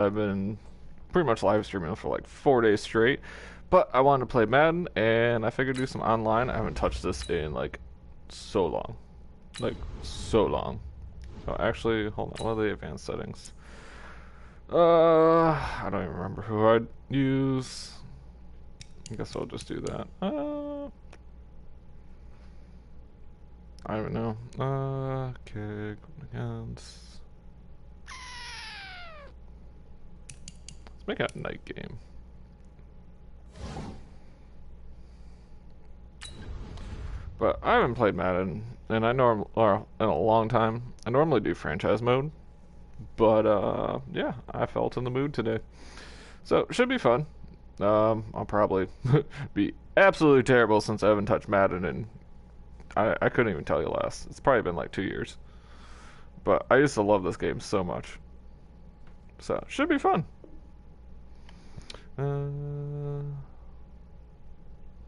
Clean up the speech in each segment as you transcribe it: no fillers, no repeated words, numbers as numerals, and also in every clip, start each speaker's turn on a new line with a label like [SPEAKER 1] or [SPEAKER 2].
[SPEAKER 1] I've been pretty much live streaming for like 4 days straight. But I wanted to play Madden, and I figured do some online. I haven't touched this in like so long. Like, so long. So actually, hold on, what are the advanced settings? I don't even remember who I'd use. I guess I'll just do that. I don't know. Okay, against. Let's make it a night game. But I haven't played Madden, and I know in a long time. I normally do franchise mode, but yeah, I felt in the mood today, so it should be fun. I'll probably be absolutely terrible since I haven't touched Madden, and I couldn't even tell you last. It's probably been like 2 years, but I used to love this game so much, so it should be fun.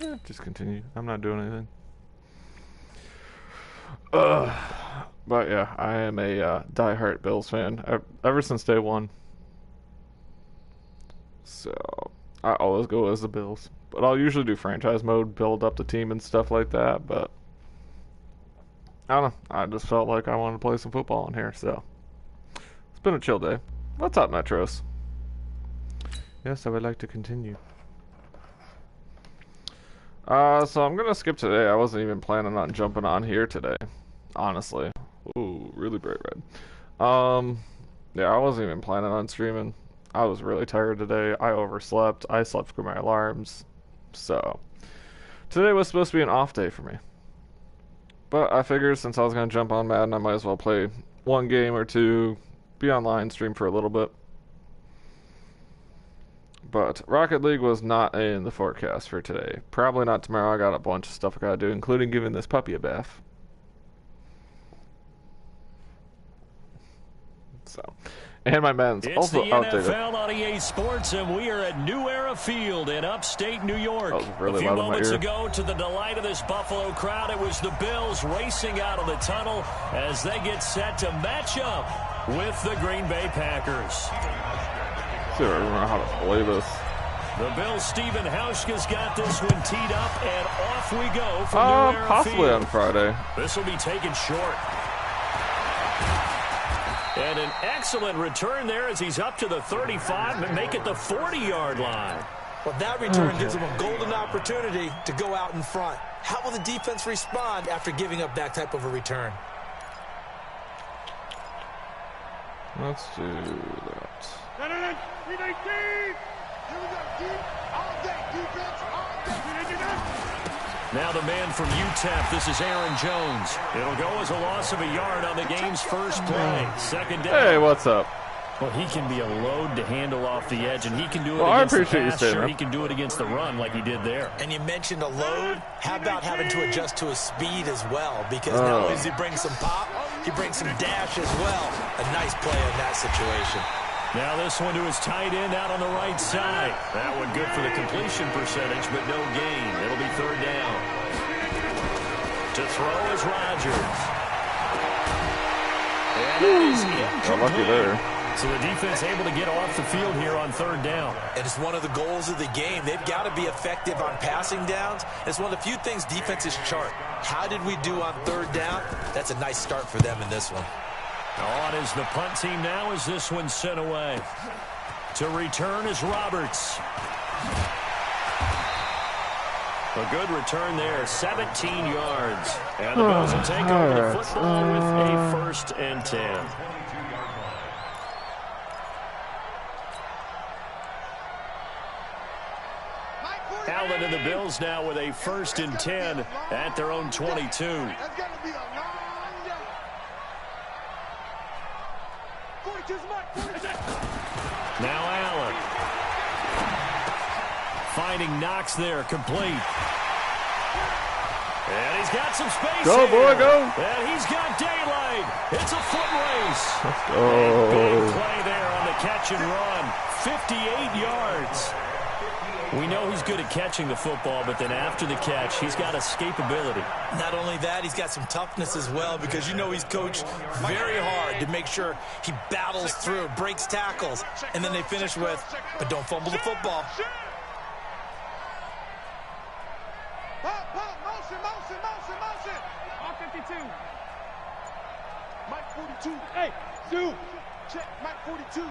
[SPEAKER 1] Yeah, just continue. I'm not doing anything. But yeah, I am a die-hard Bills fan ever since day one. So I always go as the Bills, but I'll usually do franchise mode, build up the team and stuff like that. But I don't know. I just felt like I wanted to play some football in here, so it's been a chill day. What's up, Metros? Yes, I would like to continue. So I'm gonna skip today. I wasn't even planning on jumping on here today, honestly. Ooh, really bright red. Yeah, I wasn't even planning on streaming. I was really tired today. I overslept. I slept through my alarms. So today was supposed to be an off day for me. But I figured since I was gonna jump on Madden, I might as well play one game or two, be online, stream for a little bit. But Rocket League was not in the forecast for today. Probably not tomorrow. I got a bunch of stuff I gotta do, including giving this puppy a bath. So, and my Madden's also outdated.
[SPEAKER 2] It's the NFL on EA Sports, and we are at New Era Field in upstate New York.
[SPEAKER 1] Really
[SPEAKER 2] a few moments
[SPEAKER 1] in
[SPEAKER 2] ago, to the delight of this Buffalo crowd, it was the Bills racing out of the tunnel as they get set to match up with the Green Bay Packers.
[SPEAKER 1] I don't know how to play this.
[SPEAKER 2] The Bills' Stephen Hauschka's got this one teed up, and off we go from New Era
[SPEAKER 1] possibly
[SPEAKER 2] Field.
[SPEAKER 1] On Friday.
[SPEAKER 2] This will be taken short. And an excellent return there as he's up to the 35 and make it the 40-yard line.
[SPEAKER 3] Well, that return gives him a golden opportunity to go out in front. How will the defense respond after giving up that type of a return?
[SPEAKER 1] Let's do that.
[SPEAKER 2] Now the man from UTEP, this is Aaron Jones. It'll go as a loss of a yard on the game's first play. Second down.
[SPEAKER 1] Hey, what's up?
[SPEAKER 2] Well, he can be a load to handle off the edge, and he can do it
[SPEAKER 1] I
[SPEAKER 2] against the
[SPEAKER 1] appreciate you
[SPEAKER 2] pass.
[SPEAKER 1] saying
[SPEAKER 2] Sure,
[SPEAKER 1] that.
[SPEAKER 2] he can do it against the run like he did there.
[SPEAKER 3] And you mentioned a load. How about having to adjust to his speed as well? Because not only does he bring some pop, he brings some dash as well. A nice play in that situation.
[SPEAKER 2] Now this one to his tight end out on the right side. That one good for the completion percentage, but no gain. It'll be third down. To throw is Rodgers. And that is incomplete.
[SPEAKER 1] Lucky there.
[SPEAKER 2] So the defense able to get off the field here on third down.
[SPEAKER 3] And it's one of the goals of the game. They've got to be effective on passing downs. It's one of the few things defenses chart. How did we do on third down? That's a nice start for them in this one.
[SPEAKER 2] On is the punt team now as this one's sent away. To return is Roberts. A good return there, 17 yards. And the Bills will take over the football with a 1st and 10. Allen and the Bills now with a 1st and 10 at their own 22. Now Allen. Finding Knox there, complete. And he's got some space.
[SPEAKER 1] Go, boy, go.
[SPEAKER 2] And he's got daylight. It's a foot race.
[SPEAKER 1] Let's
[SPEAKER 2] Big
[SPEAKER 1] go.
[SPEAKER 2] play there on the catch and run. 58 yards. We know he's good at catching the football, but then after the catch, he's got escapability.
[SPEAKER 3] Not only that, he's got some toughness as well, because you know he's coached very hard to make sure he battles through, breaks tackles, and then they finish with, but don't fumble the football.
[SPEAKER 4] Motion. R52. Mike 42. Hey, Sue. Check Mike 42.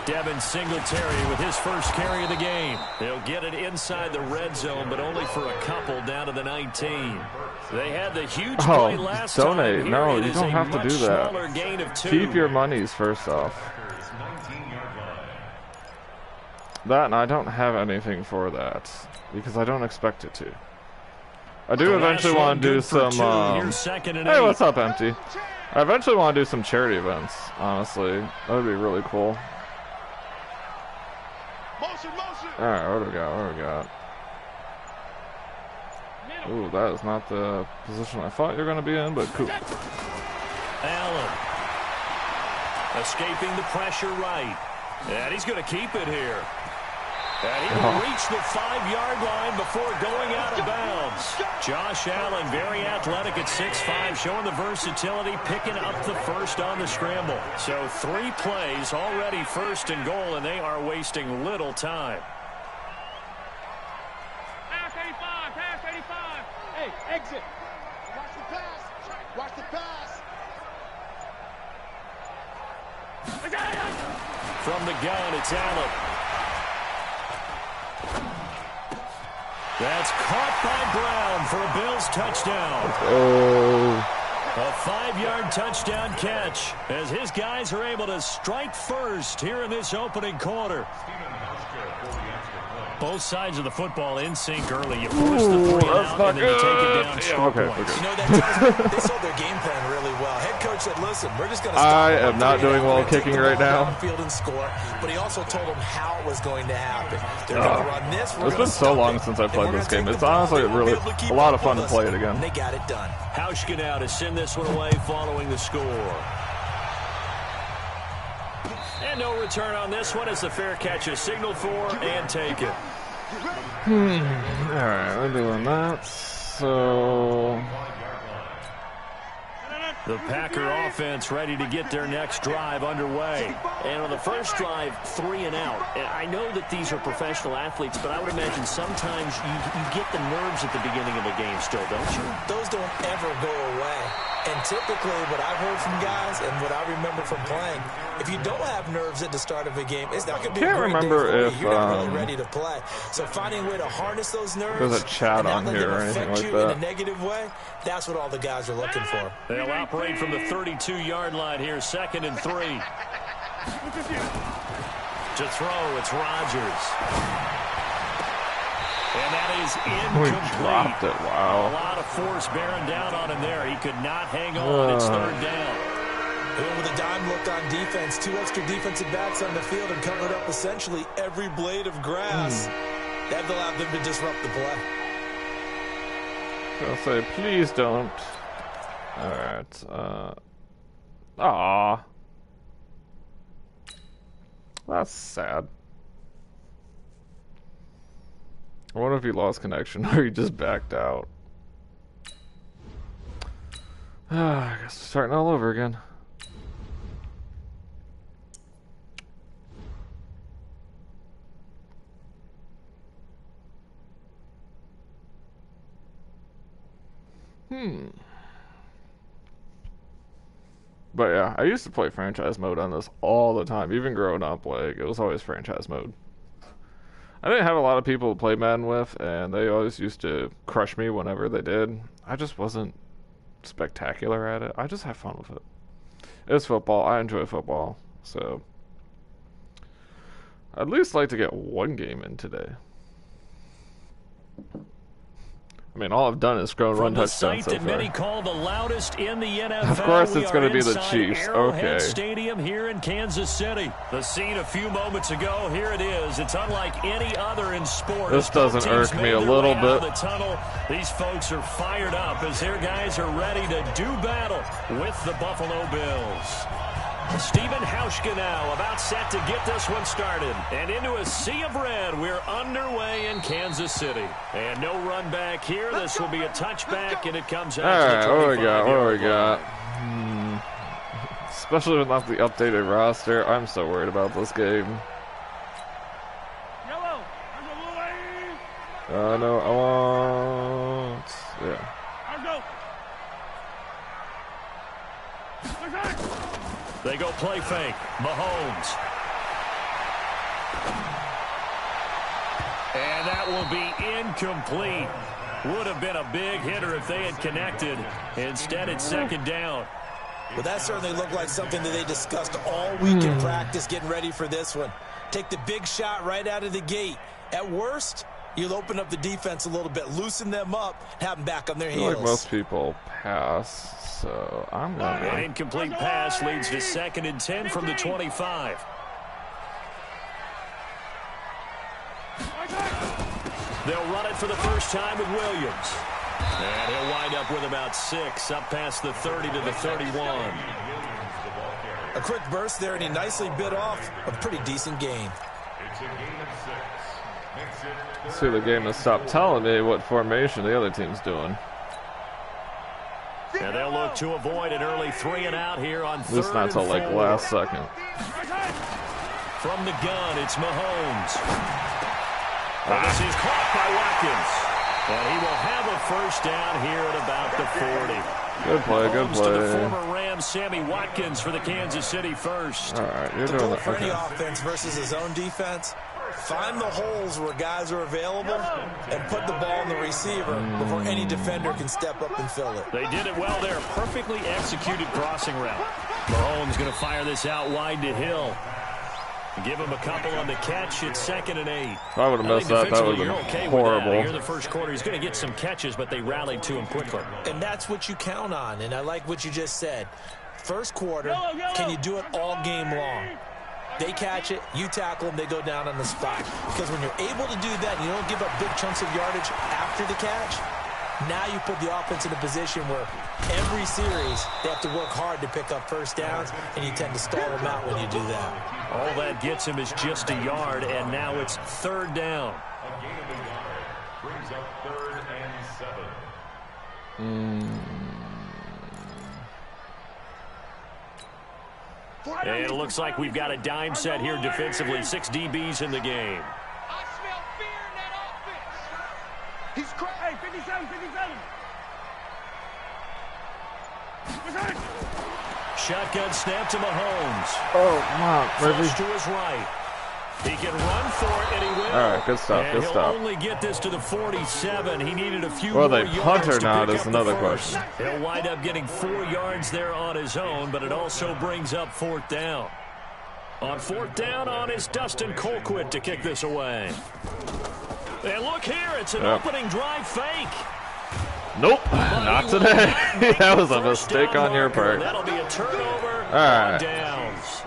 [SPEAKER 2] Devin Singletary with his first carry of the game. They'll get it inside the red zone, but only for a couple down to the 19. They had the huge play last
[SPEAKER 1] donate.
[SPEAKER 2] time.
[SPEAKER 1] No, you don't have to do that.
[SPEAKER 2] Gain of 2.
[SPEAKER 1] Keep your monies first off. That, and I don't have anything for that because I don't expect it to. I do eventually want to do some. Hey, what's up, Empty? I eventually want to do some charity events. Honestly, that would be really cool. All right, what do we got? Ooh, that is not the position I thought you were going to be in, but cool.
[SPEAKER 2] Allen escaping the pressure right, and he's going to keep it here. And he will reach the 5-yard line before going out of bounds. Josh Allen, very athletic at 6'5", showing the versatility, picking up the first on the scramble. So 3 plays, already first and goal, and they are wasting little time.
[SPEAKER 4] Pass 85. Hey, exit. Watch the pass.
[SPEAKER 2] From the gun, it's Allen. That's caught by Brown for a Bills touchdown. A 5-yard touchdown catch as his guys are able to strike first here in this opening quarter. Both sides of the football in sync early. You force the 3 out and then you take it down score points.
[SPEAKER 3] You know, that tells me they sold their game plan really well. Head coach said, listen, we're just going to
[SPEAKER 1] I am not doing well kicking right now.
[SPEAKER 3] Field and score, but he also told them how it was going to happen. They're going to run this.
[SPEAKER 1] It's been so long since I played this game. It's honestly really a lot of fun to play it again.
[SPEAKER 3] And they got it done.
[SPEAKER 2] Hauschka now to send this one away following the score. And no return on this one as the fair catch is signaled for and taken.
[SPEAKER 1] Alright, we're doing that. So
[SPEAKER 2] the Packer offense ready to get their next drive underway. And on the first drive, 3 and out. And I know that these are professional athletes, but I would imagine sometimes you get the nerves at the beginning of a game still, don't you?
[SPEAKER 3] Those don't ever go away. And typically what I've heard from guys and what I remember from playing, if you don't have nerves at the start of a game, it's not going to be a great day for you. You're not really ready to play. So finding a way to harness those nerves
[SPEAKER 1] there's a chat on here or anything like that.
[SPEAKER 3] in a negative way, that's what all the guys are looking for.
[SPEAKER 2] They'll operate from the 32-yard line here, 2nd and 3. To throw, it's Rodgers. And that is incomplete.
[SPEAKER 1] We dropped it, wow.
[SPEAKER 2] A lot of force bearing down on him there. He could not hang on. It's 3rd down.
[SPEAKER 3] And with a dime look on defense, 2 extra defensive backs on the field and covered up essentially every blade of grass. That allowed them to disrupt the play.
[SPEAKER 1] I'll say, please don't. Alright, aw. That's sad. I wonder if he lost connection or he just backed out. I guess we're starting all over again. But yeah, I used to play franchise mode on this all the time. Even growing up, like, it was always franchise mode. I didn't have a lot of people to play Madden with, and they always used to crush me whenever they did. I just wasn't spectacular at it. I just have fun with it. It's football. I enjoy football. So I'd at least like to get one game in today. I mean, all I've done is scroll run touchdowns so
[SPEAKER 2] that
[SPEAKER 1] far.
[SPEAKER 2] many call the loudest in the NFL.
[SPEAKER 1] Of course, it's going to be the Chiefs. Okay.
[SPEAKER 2] Stadium here in Kansas City. The scene a few moments ago. Here it is. It's unlike any other in sport.
[SPEAKER 1] This doesn't irk me a little bit.
[SPEAKER 2] The tunnel. These folks are fired up as their guys are ready to do battle with the Buffalo Bills. Steven Hauschka now about set to get this one started. And into a sea of red, we're underway in Kansas City. And no run back here. This will be a touchback, and it comes out to the 25-yard line.
[SPEAKER 1] Especially without the updated roster, I'm so worried about this game. No, I want... Yeah.
[SPEAKER 2] They go play fake. Mahomes. And that will be incomplete. Would have been a big hitter if they had connected. Instead, it's second down.
[SPEAKER 3] Well, that certainly looked like something that they discussed all week in practice, getting ready for this one. Take the big shot right out of the gate. At worst, you'll open up the defense a little bit, loosen them up, have them back on their heels.
[SPEAKER 1] Like most people pass. So I'm going to...
[SPEAKER 2] An incomplete pass leads to 2nd and 10 from the 25. They'll run it for the first time with Williams. And he'll wind up with about 6, up past the 30 to the 31.
[SPEAKER 3] A quick burst there, and he nicely bit off a pretty decent gain.
[SPEAKER 1] See, the game has stopped telling me what formation the other team's doing.
[SPEAKER 2] And they'll look to avoid an early 3-and-out here on 3rd and 4.
[SPEAKER 1] This not till like last second.
[SPEAKER 2] From the gun, it's Mahomes. And this is caught by Watkins. And he will have a first down here at about the 40.
[SPEAKER 1] Good play, good
[SPEAKER 2] Mahomes to the
[SPEAKER 1] play.
[SPEAKER 2] former Ram, Sammy Watkins, for the Kansas City first.
[SPEAKER 1] All right, you're
[SPEAKER 3] the
[SPEAKER 1] doing
[SPEAKER 3] goal
[SPEAKER 1] it.
[SPEAKER 3] for any
[SPEAKER 1] Okay.
[SPEAKER 3] offense versus his own defense, find the holes where guys are available and put the ball in the receiver before any defender can step up and fill it.
[SPEAKER 2] They did it well there. Perfectly executed crossing route. Mahomes going to fire this out wide to Hill. Give him a couple on the catch. It's 2nd and 8.
[SPEAKER 1] If I would have missed that, that would have been
[SPEAKER 2] okay
[SPEAKER 1] horrible.
[SPEAKER 2] Here the first quarter, he's going to get some catches, but they rallied to him quickly.
[SPEAKER 3] And that's what you count on, and I like what you just said. First quarter, can you do it all game long? They catch it, you tackle them, they go down on the spot. Because when you're able to do that and you don't give up big chunks of yardage after the catch, now you put the offense in a position where every series they have to work hard to pick up first downs, and you tend to stall them out when you do that.
[SPEAKER 2] All that gets him is just a yard, and now it's 3rd down.
[SPEAKER 5] A gain of a yard brings up 3rd and 7.
[SPEAKER 2] And it looks like we've got a dime set here defensively. 6 DBs in the game.
[SPEAKER 4] I smell fear in that offense. He's crazy. Hey, 57, 57.
[SPEAKER 2] Shotgun snap to Mahomes.
[SPEAKER 1] Oh, come on,
[SPEAKER 2] Flush to
[SPEAKER 1] baby.
[SPEAKER 2] his right. He can run for it, and he will.
[SPEAKER 1] All right, good stuff,
[SPEAKER 2] and
[SPEAKER 1] good
[SPEAKER 2] he'll
[SPEAKER 1] stuff.
[SPEAKER 2] only get this to the 47. He needed a few
[SPEAKER 1] Well,
[SPEAKER 2] more
[SPEAKER 1] they
[SPEAKER 2] yards
[SPEAKER 1] punt or
[SPEAKER 2] to
[SPEAKER 1] not
[SPEAKER 2] pick
[SPEAKER 1] is
[SPEAKER 2] up
[SPEAKER 1] another
[SPEAKER 2] the first.
[SPEAKER 1] question.
[SPEAKER 2] He'll wind up getting 4 yards there on his own, but it also brings up 4th down. On 4th down on is Dustin Colquitt to kick this away. And look here, it's an opening drive fake.
[SPEAKER 1] Nope, not today. That was a mistake on your part.
[SPEAKER 2] That'll be a turnover
[SPEAKER 1] right.
[SPEAKER 2] on downs.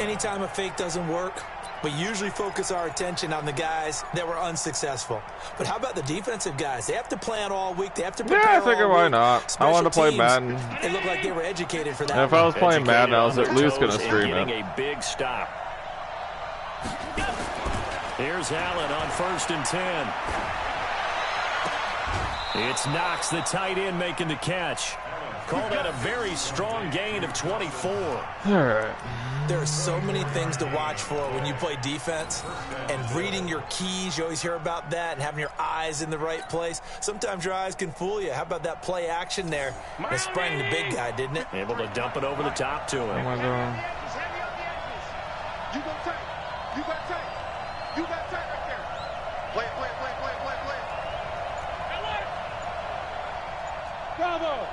[SPEAKER 3] Anytime a fake doesn't work, we usually focus our attention on the guys that were unsuccessful. But how about the defensive guys? They have to plan all week. They have to prepare
[SPEAKER 1] Yeah, I figure
[SPEAKER 3] all
[SPEAKER 1] why
[SPEAKER 3] week.
[SPEAKER 1] not. I want to play
[SPEAKER 3] Special
[SPEAKER 1] Madden.
[SPEAKER 3] teams, It looked like they were educated for that.
[SPEAKER 1] And if I was playing Madden, I was at
[SPEAKER 2] Educated
[SPEAKER 1] least
[SPEAKER 2] on
[SPEAKER 1] going
[SPEAKER 2] their
[SPEAKER 1] to
[SPEAKER 2] toes
[SPEAKER 1] stream
[SPEAKER 2] and
[SPEAKER 1] it.
[SPEAKER 2] getting a big stop. Here's Allen on 1st and 10. It's Knox, the tight end, making the catch. Call that a very strong gain of 24.
[SPEAKER 1] All right.
[SPEAKER 3] There are so many things to watch for when you play defense. And reading your keys, you always hear about that, and having your eyes in the right place. Sometimes your eyes can fool you. How about that play action there? It sprang the big guy, didn't it?
[SPEAKER 2] Able to dump it over the top to
[SPEAKER 1] Oh,
[SPEAKER 2] him.
[SPEAKER 1] my God.
[SPEAKER 4] You go tight. You got tight. You got tight right there. Play it, play it, play it, play it, play it, play it. Bravo.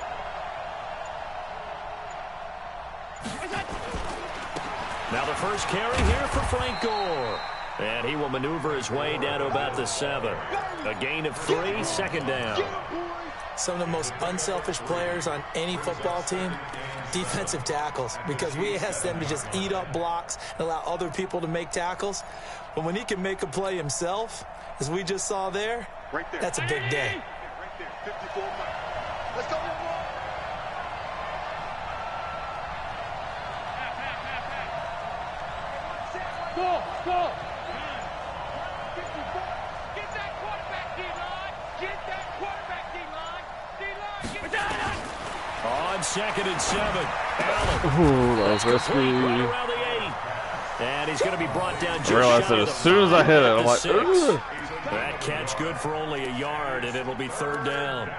[SPEAKER 2] Now the first carry here for Frank Gore. And he will maneuver his way down to about the 7. A gain of 3, 2nd down.
[SPEAKER 3] Some of the most unselfish players on any football team, defensive tackles, because we ask them to just eat up blocks and allow other people to make tackles. But when he can make a play himself, as we just saw there,
[SPEAKER 4] Right there.
[SPEAKER 3] that's a big day.
[SPEAKER 4] Right there. 54 miles. Let's go. Go, go. Get that quarterback, D-line. Get that quarterback, D-line. D-line, get that.
[SPEAKER 2] On 2nd and 7. Allen.
[SPEAKER 1] Ooh, that was risky.
[SPEAKER 2] Right around the 8. And he's going to be brought down just
[SPEAKER 1] I realized
[SPEAKER 2] shy
[SPEAKER 1] that
[SPEAKER 2] of
[SPEAKER 1] as
[SPEAKER 2] the
[SPEAKER 1] soon as I
[SPEAKER 2] 5
[SPEAKER 1] hit it,
[SPEAKER 2] at
[SPEAKER 1] I'm
[SPEAKER 2] the
[SPEAKER 1] like,
[SPEAKER 2] 6.
[SPEAKER 1] ugh.
[SPEAKER 2] That catch good for only a yard, and it'll be 3rd down.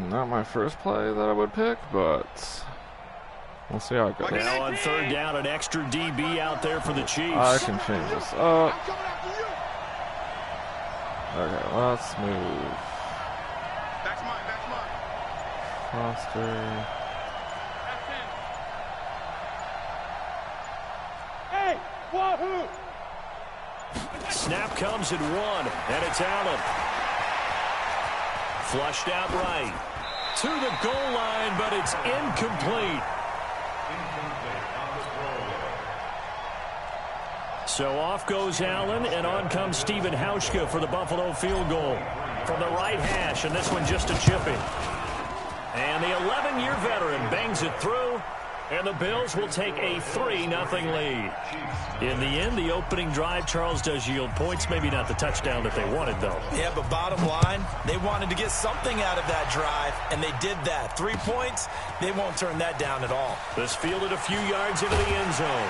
[SPEAKER 1] Not my first play that I would pick, but we'll see how it goes.
[SPEAKER 2] Now on 3rd down, an extra DB out there for the Chiefs.
[SPEAKER 1] I can change this up. Okay, let's move.
[SPEAKER 4] That's mine, that's mine.
[SPEAKER 1] Foster.
[SPEAKER 4] Hey, wahoo!
[SPEAKER 2] Snap comes at 1, and it's Allen. Flushed out right. To the goal line, but it's incomplete. So off goes Allen, and on comes Stephen Hauschka for the Buffalo field goal. From the right hash, and this one just a chipping. And the 11-year veteran bangs it through, and the Bills will take a 3-0 lead. In the end, the opening drive, Charles, does yield points. Maybe not the touchdown that they wanted, though.
[SPEAKER 3] Yeah, but bottom line, they wanted to get something out of that drive, and they did that. 3 points, they won't turn that down at all.
[SPEAKER 2] This fielded a few yards into the end zone.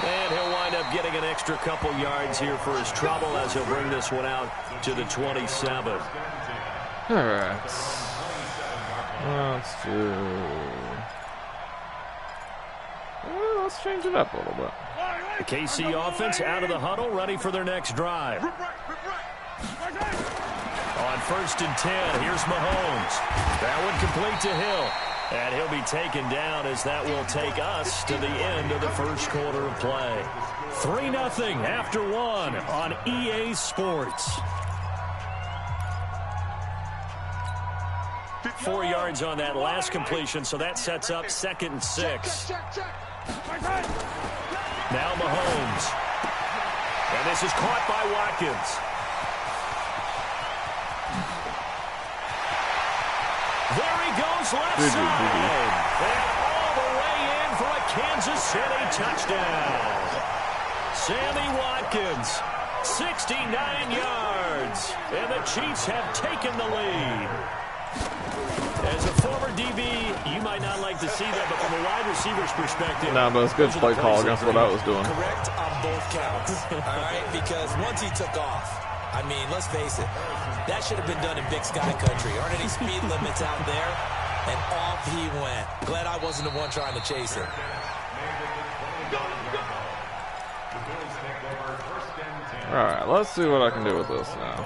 [SPEAKER 2] And he'll wind up getting an extra couple yards here for his trouble as he'll bring this one out to the 27.
[SPEAKER 1] All right. Let's do... Well, let's change it up a little bit.
[SPEAKER 2] The KC offense out of the huddle, ready for their next drive. On 1st and 10, here's Mahomes. That one complete to Hill. And he'll be taken down as that will take us to the end of the first quarter of play. 3-0 after 1 on EA Sports. 4 yards on that last completion, so that sets up 2nd and 6. Now Mahomes. And this is caught by Watkins. There he goes left side. And all the way in for a Kansas City touchdown. Sammy Watkins, 69 yards. And the Chiefs have taken the lead. As a former DB, you might not like to see that, but from a wide receiver's perspective...
[SPEAKER 1] No, but it's good play call against what I was doing.
[SPEAKER 3] Correct on both counts, all right? Because once he took off, I mean, let's face it, that should have been done in Big Sky Country. Aren't any speed limits out there? And off he went. Glad I wasn't the one trying to chase it.
[SPEAKER 1] All right, let's see what I can do with this now.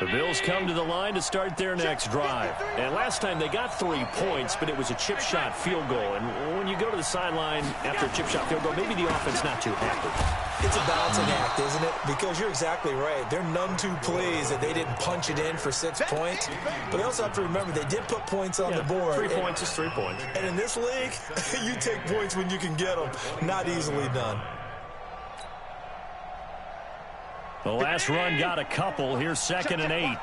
[SPEAKER 2] The Bills come to the line to start their next drive. And last time they got 3 points, but it was a chip shot field goal. And when you go to the sideline after a chip shot field goal, maybe the offense not too happy.
[SPEAKER 3] It's a balancing act, isn't it? Because you're exactly right. They're none too pleased that they didn't punch it in for 6 points. But they also have to remember they did put points on the board.
[SPEAKER 2] 3 points is 3 points.
[SPEAKER 3] And in this league, you take points when you can get them. Not easily done.
[SPEAKER 2] The last run got a couple. Here's 2nd and 8.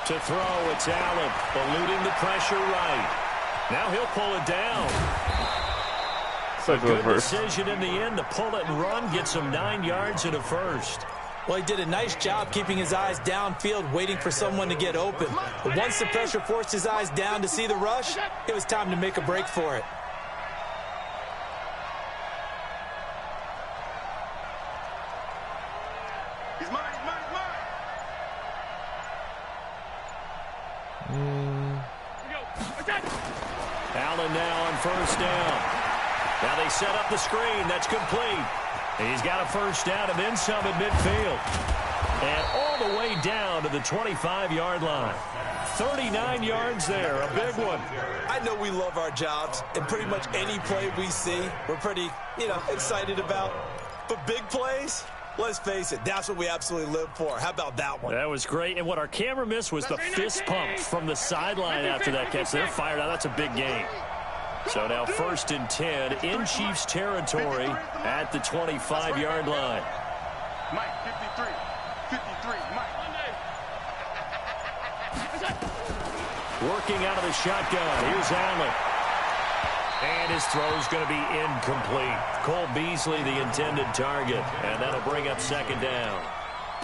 [SPEAKER 2] To throw, it's Allen, eluding the pressure right. Now he'll pull it down.
[SPEAKER 1] So
[SPEAKER 2] Good decision in the end to pull it and run, get some 9 yards and a first.
[SPEAKER 3] Well, he did a nice job keeping his eyes downfield, waiting for someone to get open. But once the pressure forced his eyes down to see the rush, it was time to make a break for it.
[SPEAKER 2] Allen now on 1st down. Now they set up the screen. That's complete. He's got a first down and then some at midfield. And all the way down to the 25-yard line. 39 yards there, a big one.
[SPEAKER 3] I know we love our jobs, and pretty much any play we see, we're pretty, excited about. But big plays, let's face it, that's what we absolutely live for. How about that one?
[SPEAKER 2] That was great. And what our camera missed was the fist pump from the sideline after that catch. They're fired out. That's a big game. So now 1st and 10 in Chiefs territory at the 25-yard line.
[SPEAKER 4] Mike, 53. 53, Mike.
[SPEAKER 2] Working out of the shotgun. Here's Allen. And his throw's going to be incomplete. Cole Beasley, the intended target. And that'll bring up 2nd down.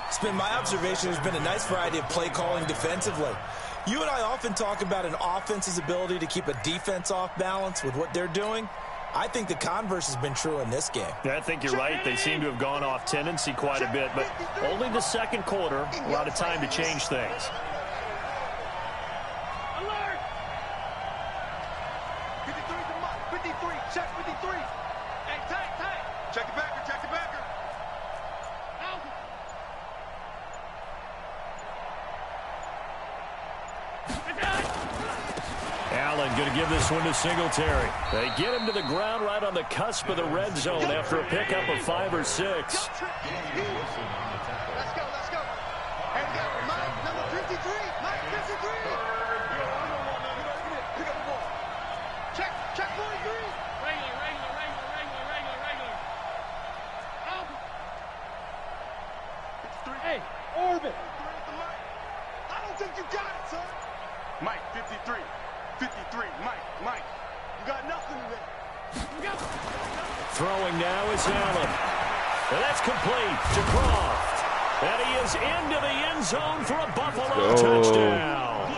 [SPEAKER 3] It's been my observation there's been a nice variety of play calling defensively. You and I often talk about an offense's ability to keep a defense off balance with what they're doing. I think the converse has been true in this game.
[SPEAKER 2] Yeah, I think you're right. They seem to have gone off tendency quite a bit, but only the 2nd quarter, a lot of time to change things.
[SPEAKER 4] Alert! 53 to Mike. 53. Check 53. Hey, tank. Check the backer. Check the backer. Out.
[SPEAKER 2] Allen going to give this one to Singletary. They get him to the ground right on the cusp of the red zone after a pickup of 5 or 6.
[SPEAKER 4] Let's go. Hey, we got Mike, number 53. Mike, 53. Pick up the ball. Check 43. Regular. Out. 53. Hey, orbit. I don't think you got it, son. Mike, 53. 53, Mike, you got nothing there.
[SPEAKER 2] Throwing now is Allen. And that's complete to Croft. And he is into the end zone for a Buffalo touchdown.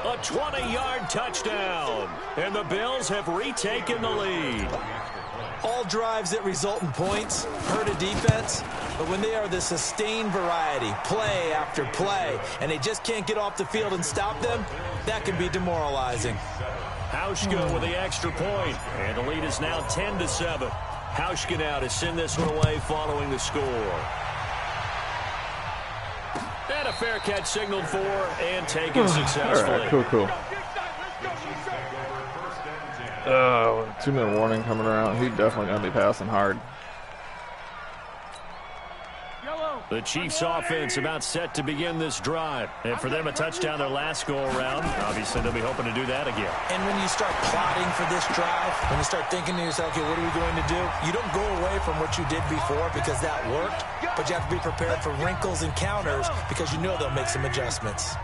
[SPEAKER 2] A 20-yard touchdown. And the Bills have retaken the lead.
[SPEAKER 3] All drives that result in points hurt a defense, but when they are the sustained variety, play after play, and they just can't get off the field and stop them, that can be demoralizing.
[SPEAKER 2] Hauschka with the extra point, and the lead is now 10-7. Hauschka now to send this one away following the score. And a fair catch signaled for and taken successfully.
[SPEAKER 1] All right, cool. 2-minute warning coming around. He's definitely going to be passing hard.
[SPEAKER 2] The Chiefs offense about set to begin this drive. And for them, a touchdown their last go-around. Obviously, they'll be hoping to do that again.
[SPEAKER 3] And when you start plotting for this drive, when you start thinking to yourself, okay, what are we going to do? You don't go away from what you did before because that worked, but you have to be prepared for wrinkles and counters because you know they'll make some adjustments.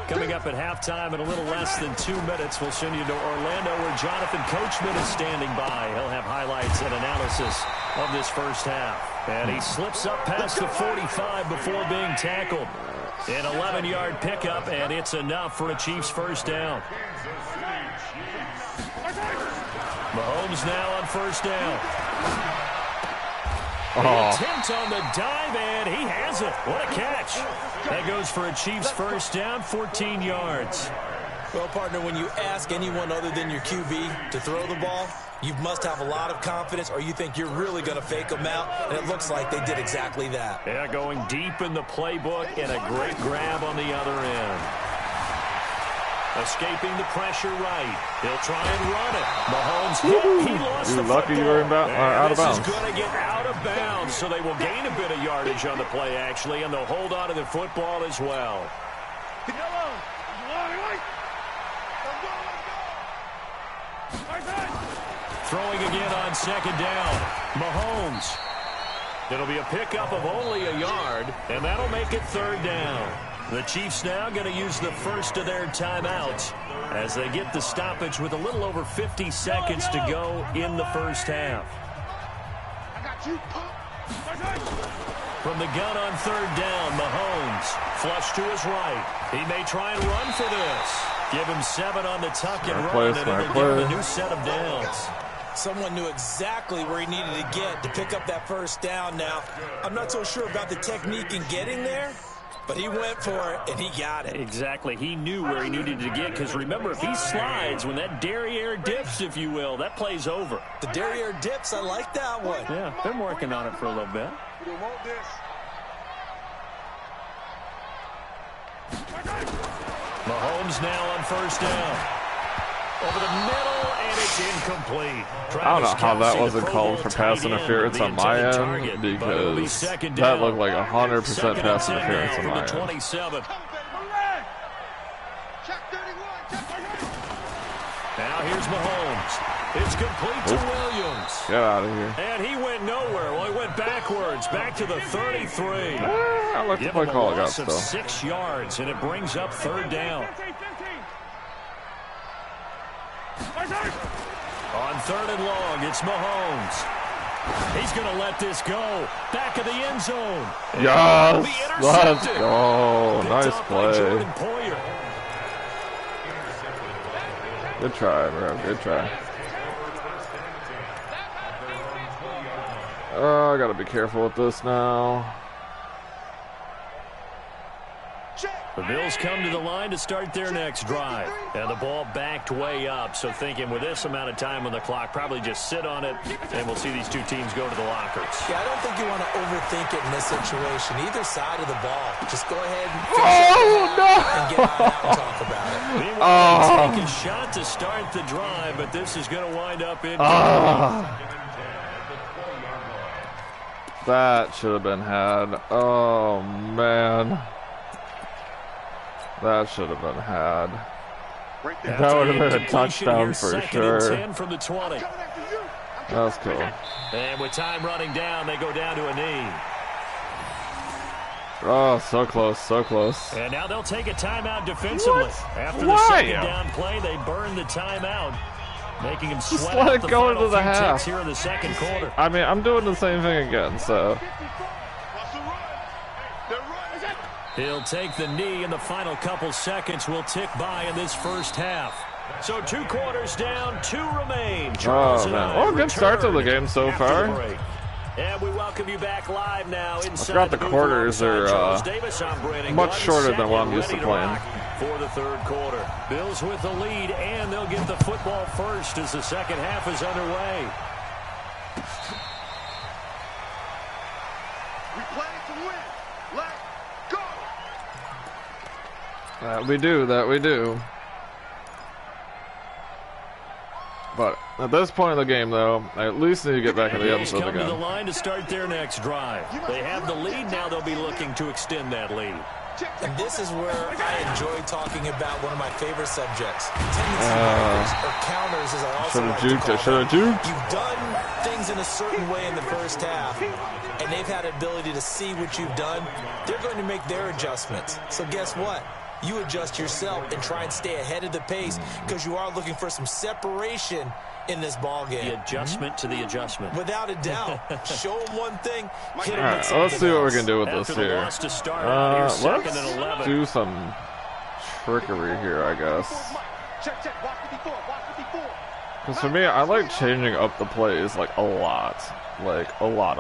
[SPEAKER 2] Coming up at halftime in a little less than 2 minutes, we'll send you to Orlando where Jonathan Coachman is standing by. He'll have highlights and analysis of this first half. And he slips up past the 45 before being tackled. An 11-yard pickup, and it's enough for a Chiefs first down. Mahomes now on first down. The attempt on the dive, and he has it. What a catch. That goes for a Chiefs first down, 14 yards.
[SPEAKER 3] Well, partner, when you ask anyone other than your QB to throw the ball, you must have a lot of confidence or you think you're really going to fake them out, and it looks like they did exactly that.
[SPEAKER 2] Yeah, going deep in the playbook and a great grab on the other end. Escaping the pressure right. He'll try and run it. Mahomes hit. He lost the football.
[SPEAKER 1] Lucky you were out of bounds.
[SPEAKER 2] This is going to get out of bounds, so they will gain a bit of yardage on the play, actually, and they'll hold on to the football as well. Throwing again on second down. Mahomes. It'll be a pickup of only a yard, and that'll make it third down. The Chiefs now going to use the first of their timeouts as they get the stoppage with a little over 50 seconds to go in the first half.
[SPEAKER 4] I got you, Pop.
[SPEAKER 2] From the gun on third down, Mahomes. Flush to his right. He may try and run for this. Give him 7 on the tuck and run, and it'll give him a new set of downs.
[SPEAKER 3] Someone knew exactly where he needed to get to pick up that first down. Now, I'm not so sure about the technique in getting there, but he went for it, and he got it.
[SPEAKER 2] Exactly. He knew where he needed to get, because remember, if he slides, when that derriere dips, if you will, that play's over.
[SPEAKER 3] The derriere dips, I like that one.
[SPEAKER 2] Yeah, been working on it for a little bit.
[SPEAKER 4] We don't want this.
[SPEAKER 2] Mahomes now on first down. Over the middle, and it's incomplete.
[SPEAKER 1] I don't know how that wasn't called for pass interference on my end, because that looked like 100% pass interference on my end.
[SPEAKER 2] 27. here's Mahomes. It's complete to Williams.
[SPEAKER 1] Get out of here.
[SPEAKER 2] And he went nowhere. Well, he went backwards, back to the 33.
[SPEAKER 1] I like the play call I got still.
[SPEAKER 2] 6 yards, and it brings up 3rd down. On 3rd and long, it's Mahomes. He's going to let this go. Back of the end zone.
[SPEAKER 1] Yes, let's go. Nice play. Good try, bro. Good try. Oh, I got to be careful with this now.
[SPEAKER 2] The Bills come to the line to start their next drive. And the ball backed way up. So thinking with this amount of time on the clock, probably just sit on it, and we'll see these two teams go to the lockers.
[SPEAKER 3] Yeah, I don't think you want to overthink it in this situation. Either side of the ball. Just go ahead and get on out and talk about it.
[SPEAKER 2] Meanwhile, take a shot to start the drive, but this is going to wind up in.
[SPEAKER 1] That should have been had. Oh, man. That should have been had. That would have been a touchdown for sure.
[SPEAKER 2] 10 from the 20.
[SPEAKER 1] That's cool.
[SPEAKER 2] And with time running down, they go down to a knee.
[SPEAKER 1] Oh, so close, so close.
[SPEAKER 2] And now they'll take a timeout defensively.
[SPEAKER 1] What?
[SPEAKER 2] After the second down play, they burn the timeout, making him sweat.
[SPEAKER 1] Just let
[SPEAKER 2] out
[SPEAKER 1] it
[SPEAKER 2] the
[SPEAKER 1] go
[SPEAKER 2] final
[SPEAKER 1] into the
[SPEAKER 2] few
[SPEAKER 1] half.
[SPEAKER 2] ticks here in the second quarter.
[SPEAKER 1] I mean, I'm doing the same thing again, so.
[SPEAKER 2] He'll take the knee, and the final couple seconds will tick by in this first half. So 2 quarters down, 2 remain.
[SPEAKER 1] Oh, man. Oh, good start to the game so far.
[SPEAKER 2] And we welcome you back live now.
[SPEAKER 1] I forgot the quarters are much shorter than what I'm used to playing.
[SPEAKER 2] For the 3rd quarter. Bills with the lead, and they'll get the football first as the second half is underway.
[SPEAKER 4] We play to win. Let's go.
[SPEAKER 1] That we do. But at this point in the game, though, I at least need to get back in the episode
[SPEAKER 2] come
[SPEAKER 1] again.
[SPEAKER 2] to the line to start their next drive. They have the lead, now they'll be looking to extend that lead.
[SPEAKER 3] And this is where I enjoy talking about one of my favorite subjects. Tendency markers, or counters, as I also like to call them. You've done things in a certain way in the first half, and they've had an ability to see what you've done. They're going to make their adjustments. So guess what? You adjust yourself and try and stay ahead of the pace because you are looking for some separation in this ball game.
[SPEAKER 2] The adjustment to the adjustment.
[SPEAKER 3] Without a doubt. Show them one thing, hit them
[SPEAKER 1] Alright,
[SPEAKER 3] with something
[SPEAKER 1] let's see what we
[SPEAKER 3] else.
[SPEAKER 1] can do with this here. Let's do some trickery here, I guess. Because for me, I like changing up the plays like a lot. Like, a lot.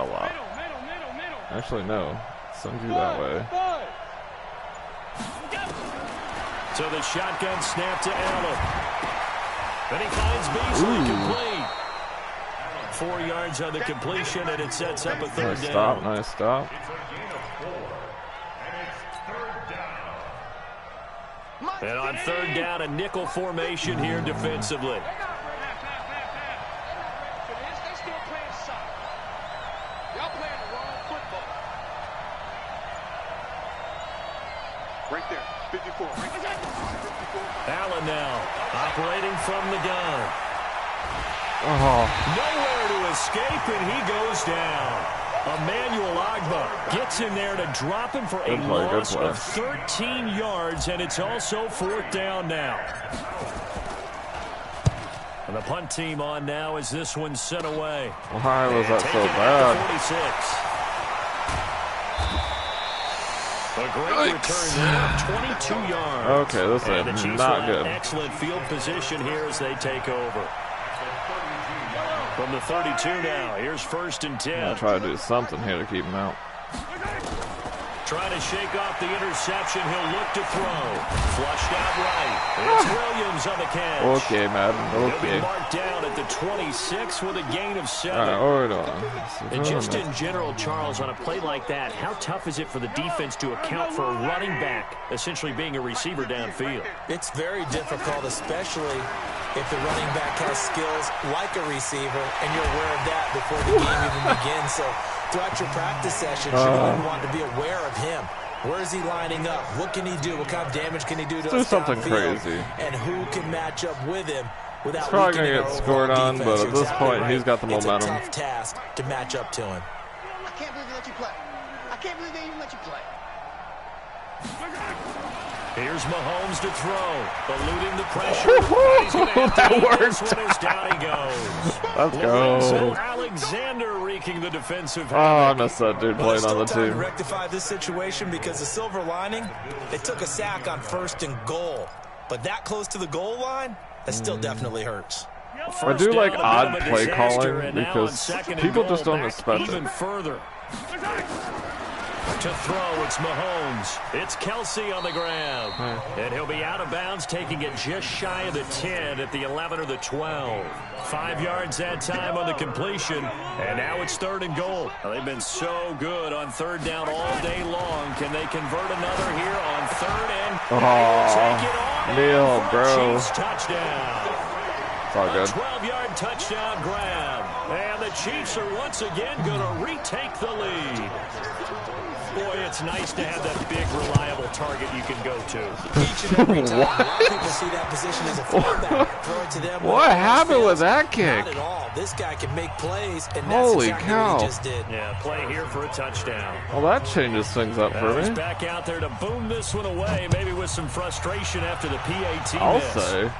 [SPEAKER 1] Actually, no. Send you that way.
[SPEAKER 2] So the shotgun snap to Allen. And he finds Beasley complete. 4 yards on the completion, and it sets up a 3rd down.
[SPEAKER 1] Nice stop.
[SPEAKER 2] And on 3rd down, a nickel formation here defensively.
[SPEAKER 4] Right there, 54.
[SPEAKER 2] Allen now operating from the gun.
[SPEAKER 1] Oh.
[SPEAKER 2] Nowhere to escape, and he goes down. Emmanuel Agba gets in there to drop him for a loss of 13 yards, and it's also 4th down now. And the punt team on now as this one's sent away.
[SPEAKER 1] Why was that so bad?
[SPEAKER 2] 46. A great return there, 22 yards.
[SPEAKER 1] Okay, this is not good.
[SPEAKER 2] Excellent field position here as they take over. From the 32 now, here's 1st and 10.
[SPEAKER 1] I'll try to do something here to keep him out.
[SPEAKER 2] Trying to shake off the interception. He'll look to throw. Flushed out right. It's Williams on the catch.
[SPEAKER 1] Okay, Madden. Okay.
[SPEAKER 2] He'll be marked down at the 26 with a gain of 7.
[SPEAKER 1] All right, hold on.
[SPEAKER 2] And just in general, Charles, on a play like that, how tough is it for the defense to account for a running back essentially being a receiver downfield?
[SPEAKER 3] It's very difficult, especially if the running back has skills like a receiver, and you're aware of that before the game even begins. So throughout your practice sessions, you're going to want to be aware of him. Where is he lining up? What can he do? What kind of damage can he do to us
[SPEAKER 1] something
[SPEAKER 3] downfield?
[SPEAKER 1] crazy.
[SPEAKER 3] And who can match up with him without
[SPEAKER 1] probably going
[SPEAKER 3] weakening
[SPEAKER 1] to
[SPEAKER 3] our
[SPEAKER 1] get scored
[SPEAKER 3] overall
[SPEAKER 1] on,
[SPEAKER 3] defense.
[SPEAKER 1] but at this
[SPEAKER 3] Exactly
[SPEAKER 1] point,
[SPEAKER 3] right.
[SPEAKER 1] he's got the momentum.
[SPEAKER 3] It's a tough task to match up to him.
[SPEAKER 4] I can't believe they let you play. I can't believe they even let you play.
[SPEAKER 2] Here's Mahomes to throw, eluding the pressure.
[SPEAKER 1] That worked.
[SPEAKER 2] Down he goes.
[SPEAKER 1] Let's
[SPEAKER 2] Lorenzo
[SPEAKER 1] go.
[SPEAKER 2] Alexander wreaking the defensive
[SPEAKER 1] Oh, I
[SPEAKER 2] havoc.
[SPEAKER 1] miss that dude
[SPEAKER 3] Well, there's
[SPEAKER 1] playing on the
[SPEAKER 3] still time to
[SPEAKER 1] team.
[SPEAKER 3] rectify this situation because the silver lining, they took a sack on 1st and goal. But that close to the goal line, that still definitely hurts.
[SPEAKER 1] I do like
[SPEAKER 2] First down, a
[SPEAKER 1] odd
[SPEAKER 2] bit of a
[SPEAKER 1] play
[SPEAKER 2] disaster,
[SPEAKER 1] calling
[SPEAKER 2] and now on
[SPEAKER 1] because
[SPEAKER 2] 2nd and
[SPEAKER 1] people
[SPEAKER 2] goal,
[SPEAKER 1] just don't
[SPEAKER 2] back
[SPEAKER 1] expect
[SPEAKER 2] even
[SPEAKER 1] it.
[SPEAKER 2] further. To throw, it's Mahomes. It's Kelsey on the ground. And he'll be out of bounds, taking it just shy of the 10 at the 11 or the 12. 5 yards that time on the completion. And now it's 3rd and goal. Well, they've been so good on 3rd down all day long. Can they convert another here on 3rd and take it on?
[SPEAKER 1] Neil,
[SPEAKER 2] for a
[SPEAKER 1] bro.
[SPEAKER 2] Chiefs touchdown.
[SPEAKER 1] It's all
[SPEAKER 2] A
[SPEAKER 1] good.
[SPEAKER 2] 12-yard touchdown grab. And the Chiefs are once again going to retake the lead. Boy, it's nice to have that big, reliable target you can go to.
[SPEAKER 3] Each and every time. A lot of people see that position as a fullback. Throw it to them.
[SPEAKER 1] What happened with that kick?
[SPEAKER 3] Not at all. This guy can make plays, and that's
[SPEAKER 1] Holy
[SPEAKER 3] exactly
[SPEAKER 1] cow.
[SPEAKER 3] what he just did.
[SPEAKER 2] Yeah, play here for a touchdown.
[SPEAKER 1] Well, that changes things up for
[SPEAKER 2] He's
[SPEAKER 1] me.
[SPEAKER 2] back out there to boom this one away, maybe with some frustration after the PAT
[SPEAKER 1] I'll
[SPEAKER 2] miss.
[SPEAKER 1] say.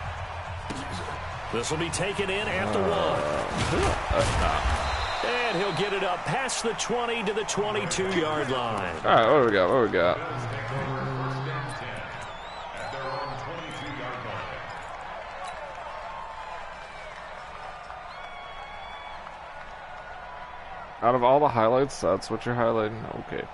[SPEAKER 2] This will be taken in at the 1. And he'll get it up past the 20 to the 22-yard line.
[SPEAKER 1] All right, what do we got? What do we got? Out of all the highlights, that's what you're highlighting? Okay.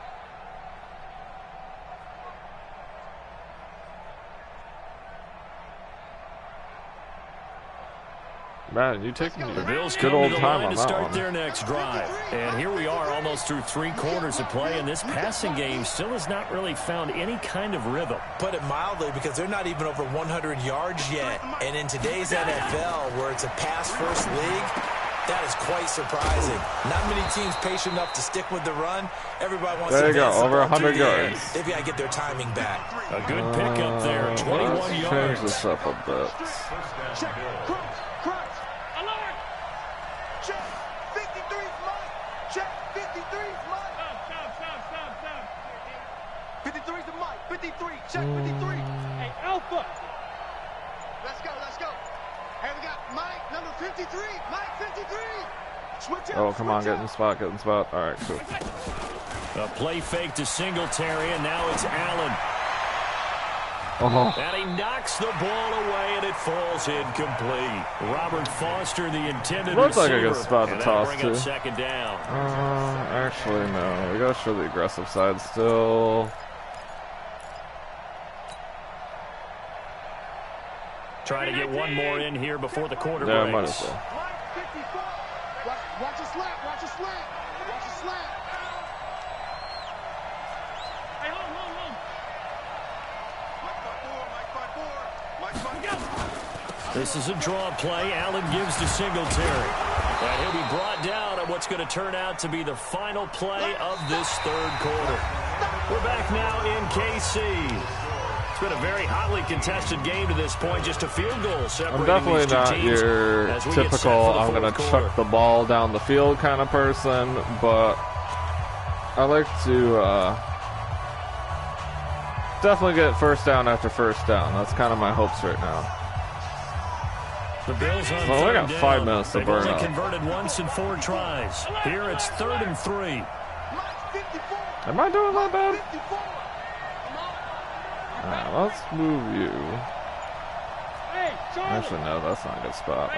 [SPEAKER 1] Man, you taking
[SPEAKER 2] The Bills
[SPEAKER 1] good
[SPEAKER 2] come
[SPEAKER 1] old
[SPEAKER 2] to the
[SPEAKER 1] time
[SPEAKER 2] line
[SPEAKER 1] on
[SPEAKER 2] to
[SPEAKER 1] that
[SPEAKER 2] start
[SPEAKER 1] one.
[SPEAKER 2] their next drive. And here we are almost through 3 quarters of play, and this passing game still has not really found any kind of rhythm.
[SPEAKER 3] Put it mildly, because they're not even over 100 yards yet. And in today's NFL, where it's a pass-first league, that is quite surprising. Not many teams patient enough to stick with the run. Everybody wants
[SPEAKER 1] There
[SPEAKER 3] to
[SPEAKER 1] you go,
[SPEAKER 3] advance the
[SPEAKER 1] over
[SPEAKER 3] ball through
[SPEAKER 1] 100
[SPEAKER 3] the air.
[SPEAKER 1] yards.
[SPEAKER 3] They've got to get their timing back.
[SPEAKER 2] A good pickup there, 21
[SPEAKER 1] Let's change
[SPEAKER 2] yards.
[SPEAKER 1] this up a bit.
[SPEAKER 4] Check. Cross. Alert. Check. 53's mine. Check. 53's mine. Stop. 53's the mic. 53. Check 53. Hey, Alpha. Let's go. Hey, we got Mike, number 53. Mike, 53. Switch out.
[SPEAKER 1] Oh, come on, get in the spot, All right, cool.
[SPEAKER 2] A play fake to Singletary, and now it's Allen.
[SPEAKER 1] Oh,
[SPEAKER 2] And he knocks the ball away, and it falls incomplete. Robert Foster, the intended
[SPEAKER 1] looks like
[SPEAKER 2] receiver.
[SPEAKER 1] a good spot to
[SPEAKER 2] and that'll
[SPEAKER 1] toss
[SPEAKER 2] bring
[SPEAKER 1] to.
[SPEAKER 2] up 2nd down.
[SPEAKER 1] Actually, no. We gotta show the aggressive side still.
[SPEAKER 2] Trying to get one more in here before the quarter
[SPEAKER 1] Yeah,
[SPEAKER 2] breaks.
[SPEAKER 1] might as well.
[SPEAKER 4] Mike, 54. Watch a slant. Hey, hold. Mike 5-4.
[SPEAKER 2] This is a draw play. Allen gives to Singletary. And he'll be brought down on what's going to turn out to be the final play of this 3rd quarter. We're back now in KC. It's been a very hotly contested game to this point. Just a field goal separating
[SPEAKER 1] I'm definitely
[SPEAKER 2] these two
[SPEAKER 1] not
[SPEAKER 2] teams
[SPEAKER 1] your
[SPEAKER 2] as we get set
[SPEAKER 1] typical
[SPEAKER 2] for the
[SPEAKER 1] I'm gonna
[SPEAKER 2] fourth quarter.
[SPEAKER 1] chuck the ball down the field kind of person, but I like to definitely get first down after first down. That's kind of my hopes right now.
[SPEAKER 2] The Bills on
[SPEAKER 1] Well, we
[SPEAKER 2] 3rd
[SPEAKER 1] got 5
[SPEAKER 2] down.
[SPEAKER 1] minutes to
[SPEAKER 2] They've
[SPEAKER 1] burn
[SPEAKER 2] only
[SPEAKER 1] up.
[SPEAKER 2] converted once in 4 tries. Here it's 3rd and 3.
[SPEAKER 4] Mike 54.
[SPEAKER 1] Am I doing that bad?
[SPEAKER 4] 54. Come on.
[SPEAKER 1] Alright, let's move you.
[SPEAKER 4] Hey, Charlie.
[SPEAKER 1] Actually, no, that's not a good spot.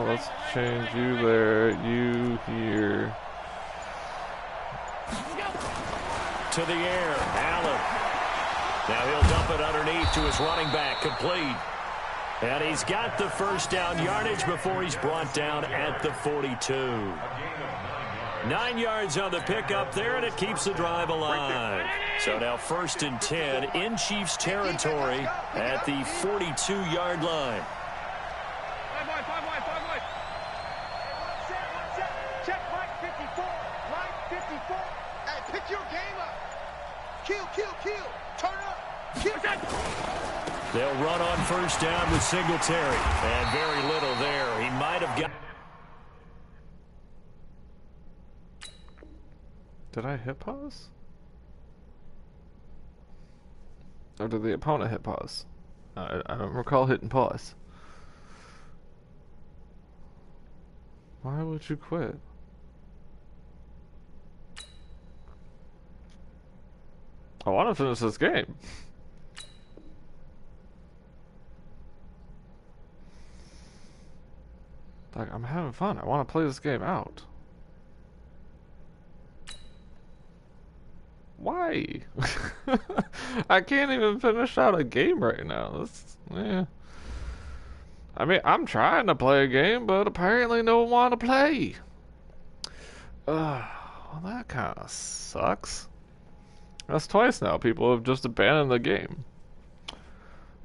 [SPEAKER 1] Let's change you there, you here.
[SPEAKER 2] To the air, Allen. Now he'll dump it underneath to his running back, complete. And he's got the first down yardage before he's brought down at the 42. 9 yards on the pickup there, and it keeps the drive alive. So now 1st and 10 in Chiefs territory at the 42-yard line.
[SPEAKER 4] Check Mike 54. Mike 54. Hey, pick your game up. Kill. Turn up. Kill.
[SPEAKER 2] They'll run on first down with Singletary. And very little there. He might have got...
[SPEAKER 1] Did I hit pause? Or did the opponent hit pause? I don't recall hitting pause. Why would you quit? I want to finish this game. Like, I'm having fun. I want to play this game out. Why? I can't even finish out a game right now. That's, yeah. I mean, I'm trying to play a game, but apparently no one want to play. Well, that kind of sucks. That's twice now. People have just abandoned the game.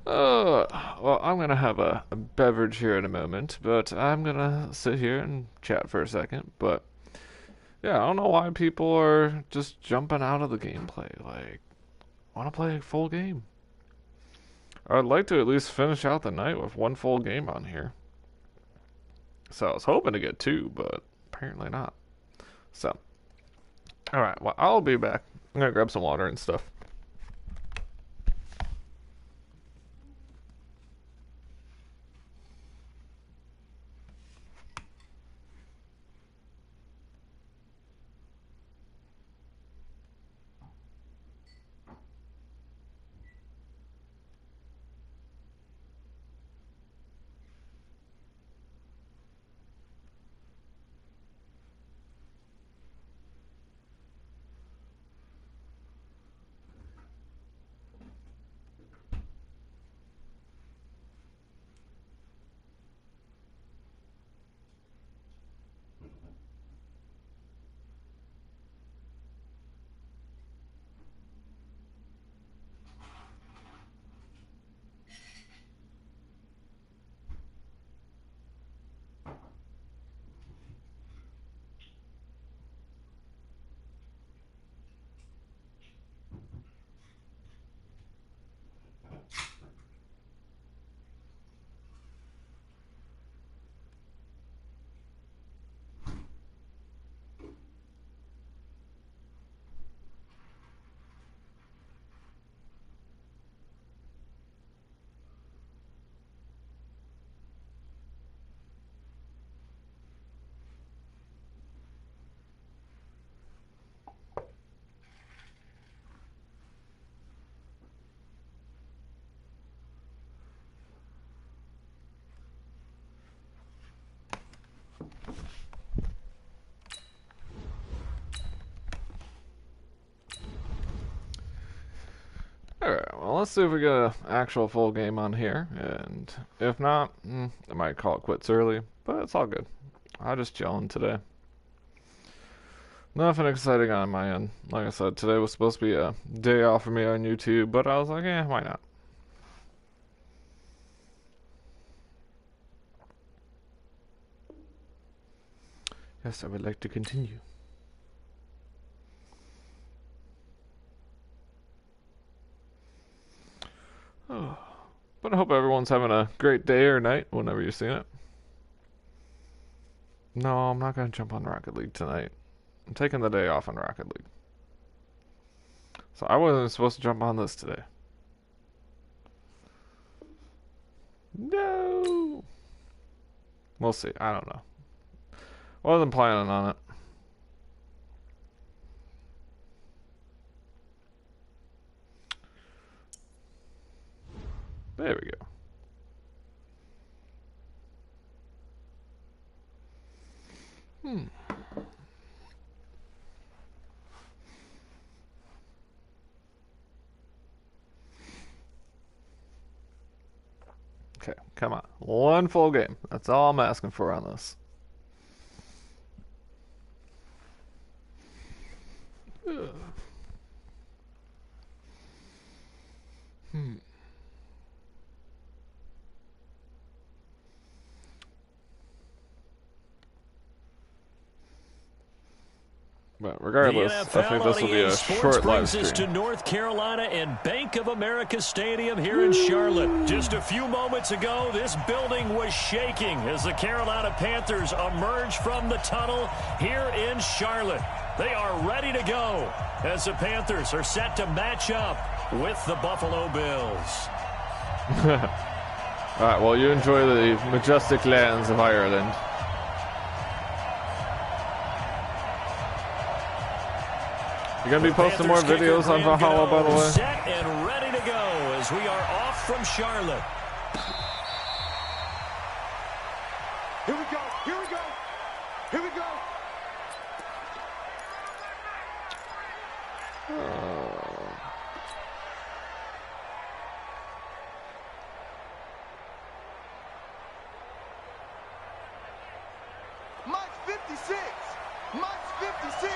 [SPEAKER 1] Well, I'm gonna have a beverage here in a moment, but I'm gonna sit here and chat for a second. But yeah, I don't know why people are just jumping out of the gameplay. Like, I want to play a full game. I'd like to at least finish out the night with one full game on here. So I was hoping to get two, but apparently not. So, alright, well, I'll be back. I'm gonna grab some water and stuff. Alright, well, let's see if we get an actual full game on here. And if not, I might call it quits early, but it's all good. I'm just chilling today. Nothing exciting on my end. Like I said, today was supposed to be a day off for me on YouTube, but I was like, why not? Yes, I would like to continue. Oh, but I hope everyone's having a great day or night whenever you're seeing it. No, I'm not going to jump on Rocket League tonight. I'm taking the day off on Rocket League. So I wasn't supposed to jump on this today. No! We'll see. I don't know. Wasn't planning on it. There we go. Okay, come on. One full game. That's all I'm asking for on this. But regardless, I think this will be a short live stream.
[SPEAKER 2] To North Carolina and Bank of America Stadium here in Charlotte. Just a few moments ago, this building was shaking as the Carolina Panthers emerge from the tunnel here in Charlotte. They are ready to go as the Panthers are set to match up with the Buffalo Bills.
[SPEAKER 1] All right, well, you enjoy the majestic lands of Ireland. You're going to be posting more videos on Valhalla, by the way?
[SPEAKER 2] Set and ready to go as we are off from Charlotte.
[SPEAKER 4] Here we go. Here we go. Here we go. Mike's 56. Mike's 56.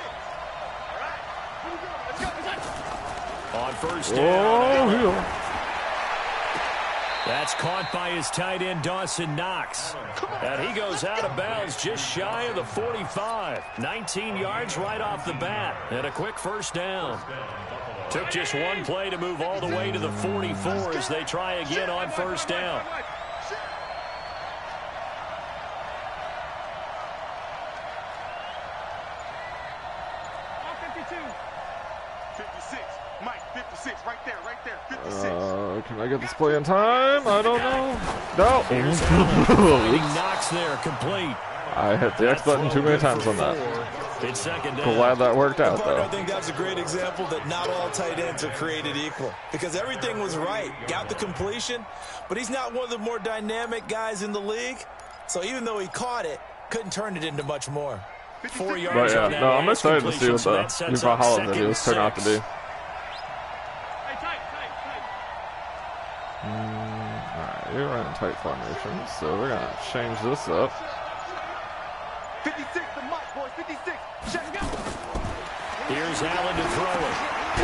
[SPEAKER 4] All right. Here we go. Let's go.
[SPEAKER 2] On first
[SPEAKER 1] Oh,
[SPEAKER 2] down.
[SPEAKER 1] yeah.
[SPEAKER 2] That's caught by his tight end, Dawson Knox. And he goes out of bounds just shy of the 45. 19 yards right off the bat. And a quick first down. Took just one play to move all the way to the 44 as they try again on first down.
[SPEAKER 1] Can I get this play in time? I don't know. No.
[SPEAKER 2] Knox there, complete.
[SPEAKER 1] I hit the X button too many times on that.
[SPEAKER 2] It's second down.
[SPEAKER 1] Glad that worked out, though.
[SPEAKER 3] I think that's a great example that not all tight ends are created equal. Because everything was right. Got the completion, but he's not one of the more dynamic guys in the league. So even though he caught it, couldn't turn it into much more.
[SPEAKER 2] 4 yards.
[SPEAKER 1] But yeah, no, I'm excited to see what the new Valhalla videos turn out to be. Alright, you're running tight formations, so we're going to change this up.
[SPEAKER 4] 56 to Mike, boys. 56. Check it out.
[SPEAKER 2] Here's Allen to throw it.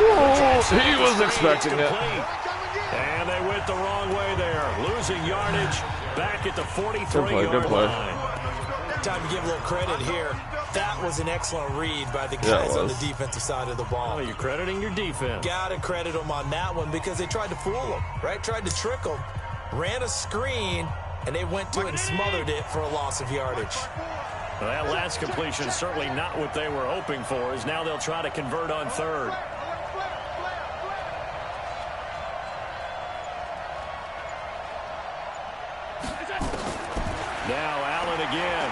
[SPEAKER 1] Whoa, he was expecting it.
[SPEAKER 2] And they went the wrong way there. Losing yardage back at the 43-yard line.
[SPEAKER 3] Time to give a little credit here. That was an excellent read by the guys on the defensive side of the ball.
[SPEAKER 2] Oh, you're crediting your defense.
[SPEAKER 3] Gotta credit them on that one because they tried to fool them, right? Tried to trick them. Ran a screen, and they went to it and smothered it for a loss of yardage.
[SPEAKER 2] Well, that last completion is certainly not what they were hoping for, as now they'll try to convert on third. Now Allen again.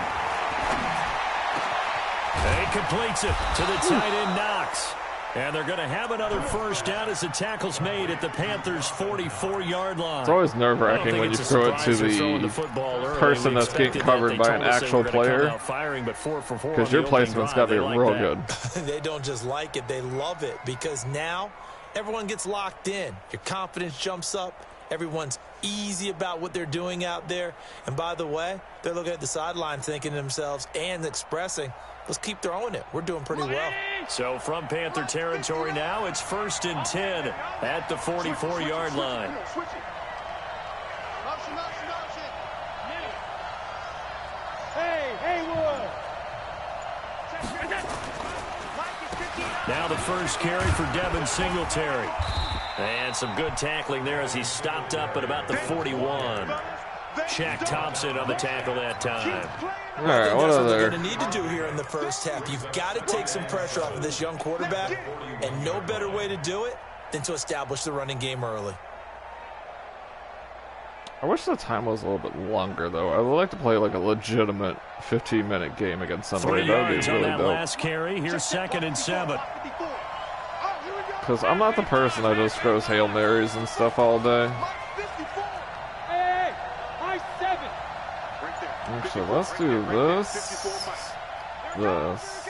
[SPEAKER 2] And he completes it to the tight end Knox. And they're going to have another first down as the tackle's made at the Panthers' 44-yard line.
[SPEAKER 1] It's always nerve-wracking when you throw it to the person that's getting covered by an actual player. Because your placement's got to be real good.
[SPEAKER 3] They don't just like it, they love it. Because now everyone gets locked in. Your confidence jumps up. Everyone's easy about what they're doing out there. And by the way, they're looking at the sideline thinking to themselves and expressing, let's keep throwing it. We're doing pretty well.
[SPEAKER 2] So from Panther territory now, it's 1st and 10 at the 44-yard line. Now the first carry for Devin Singletary. And some good tackling there as he stopped up at about the 41. Shaq Thompson on the tackle that time.
[SPEAKER 1] All right, what are they
[SPEAKER 3] going to need to do here in the first half? You've got to take some pressure off of this young quarterback, and no better way to do it than to establish the running game early.
[SPEAKER 1] I wish the time was a little bit longer, though. I would like to play like a legitimate 15-minute game against somebody. That would be really dope.
[SPEAKER 2] Last carry. Here's 2nd and 7.
[SPEAKER 1] Because I'm not the person that just throws Hail Marys and stuff all day. Actually, let's do this. This.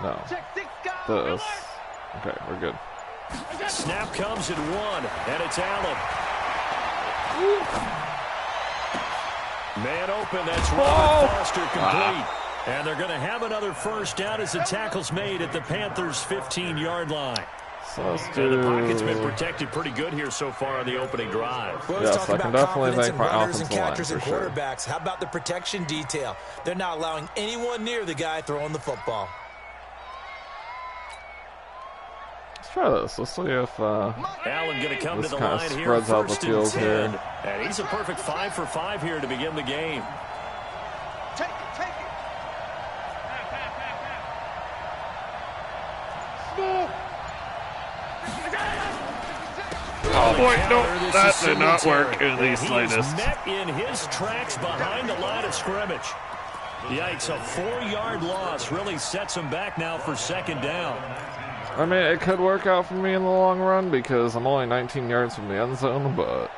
[SPEAKER 1] No. This. Okay, we're good.
[SPEAKER 2] Snap comes at 1, and it's Allen. Man open, that's Robert Foster complete. And they're going to have another first down as the tackle's made at the Panthers' 15-yard line.
[SPEAKER 1] So let's do...
[SPEAKER 2] And the pocket's been protected pretty good here so far on the opening drive.
[SPEAKER 3] Well,
[SPEAKER 1] yes, I can definitely thank my offensive line for
[SPEAKER 3] and
[SPEAKER 1] sure.
[SPEAKER 3] How about the protection detail? They're not allowing anyone near the guy throwing the football.
[SPEAKER 1] try this. Let's see if
[SPEAKER 2] Allen going to come to the
[SPEAKER 1] kind
[SPEAKER 2] line
[SPEAKER 1] of
[SPEAKER 2] here.
[SPEAKER 1] spreads out the
[SPEAKER 2] First
[SPEAKER 1] field
[SPEAKER 2] and 10.
[SPEAKER 1] here.
[SPEAKER 2] And he's a perfect 5 for 5 here to begin the game.
[SPEAKER 4] Take it, take it.
[SPEAKER 1] Oh boy, no,
[SPEAKER 2] This
[SPEAKER 1] that
[SPEAKER 2] is
[SPEAKER 1] did not work in the
[SPEAKER 2] And he
[SPEAKER 1] slightest.
[SPEAKER 2] is met in his tracks behind the line of scrimmage. Yikes, a 4-yard loss really sets him back now for second down.
[SPEAKER 1] I mean, it could work out for me in the long run because I'm only 19 yards from the end zone, but...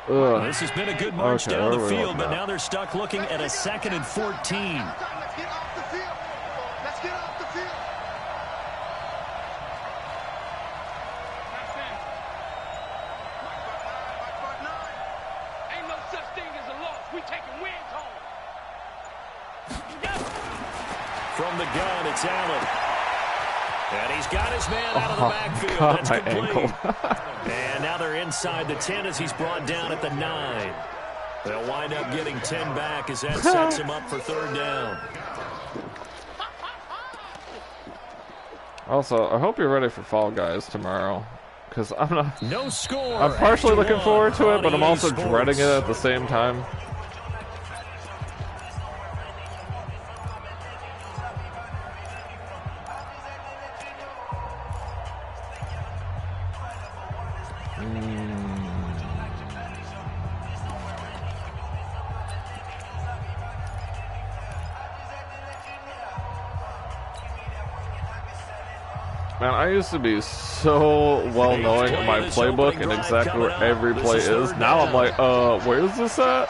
[SPEAKER 1] Ugh.
[SPEAKER 2] This has been a good march
[SPEAKER 1] Okay,
[SPEAKER 2] down the
[SPEAKER 1] where are we
[SPEAKER 2] field,
[SPEAKER 1] looking
[SPEAKER 2] but
[SPEAKER 1] at?
[SPEAKER 2] now they're stuck looking at a 2nd and 14.
[SPEAKER 4] Let's get off the field. Let's get off the field. Ain't no such thing as a loss. We taking wins home.
[SPEAKER 2] From the gun, it's Allen. And he's got his man out of the backfield.
[SPEAKER 1] God,
[SPEAKER 2] That's
[SPEAKER 1] my
[SPEAKER 2] complete.
[SPEAKER 1] ankle.
[SPEAKER 2] And now they're inside the 10 as he's brought down at the 9. They'll wind up getting 10 back as that sets him up for third down.
[SPEAKER 1] Also, I hope you're ready for Fall Guys tomorrow, because
[SPEAKER 2] No score.
[SPEAKER 1] I'm partially
[SPEAKER 2] after
[SPEAKER 1] looking
[SPEAKER 2] one
[SPEAKER 1] forward to it,
[SPEAKER 2] on
[SPEAKER 1] but I'm
[SPEAKER 2] EA
[SPEAKER 1] also
[SPEAKER 2] Sports.
[SPEAKER 1] dreading it at the same time. Man, I used to be so well knowing of my playbook and exactly where every play is. Now I'm like, where's this at?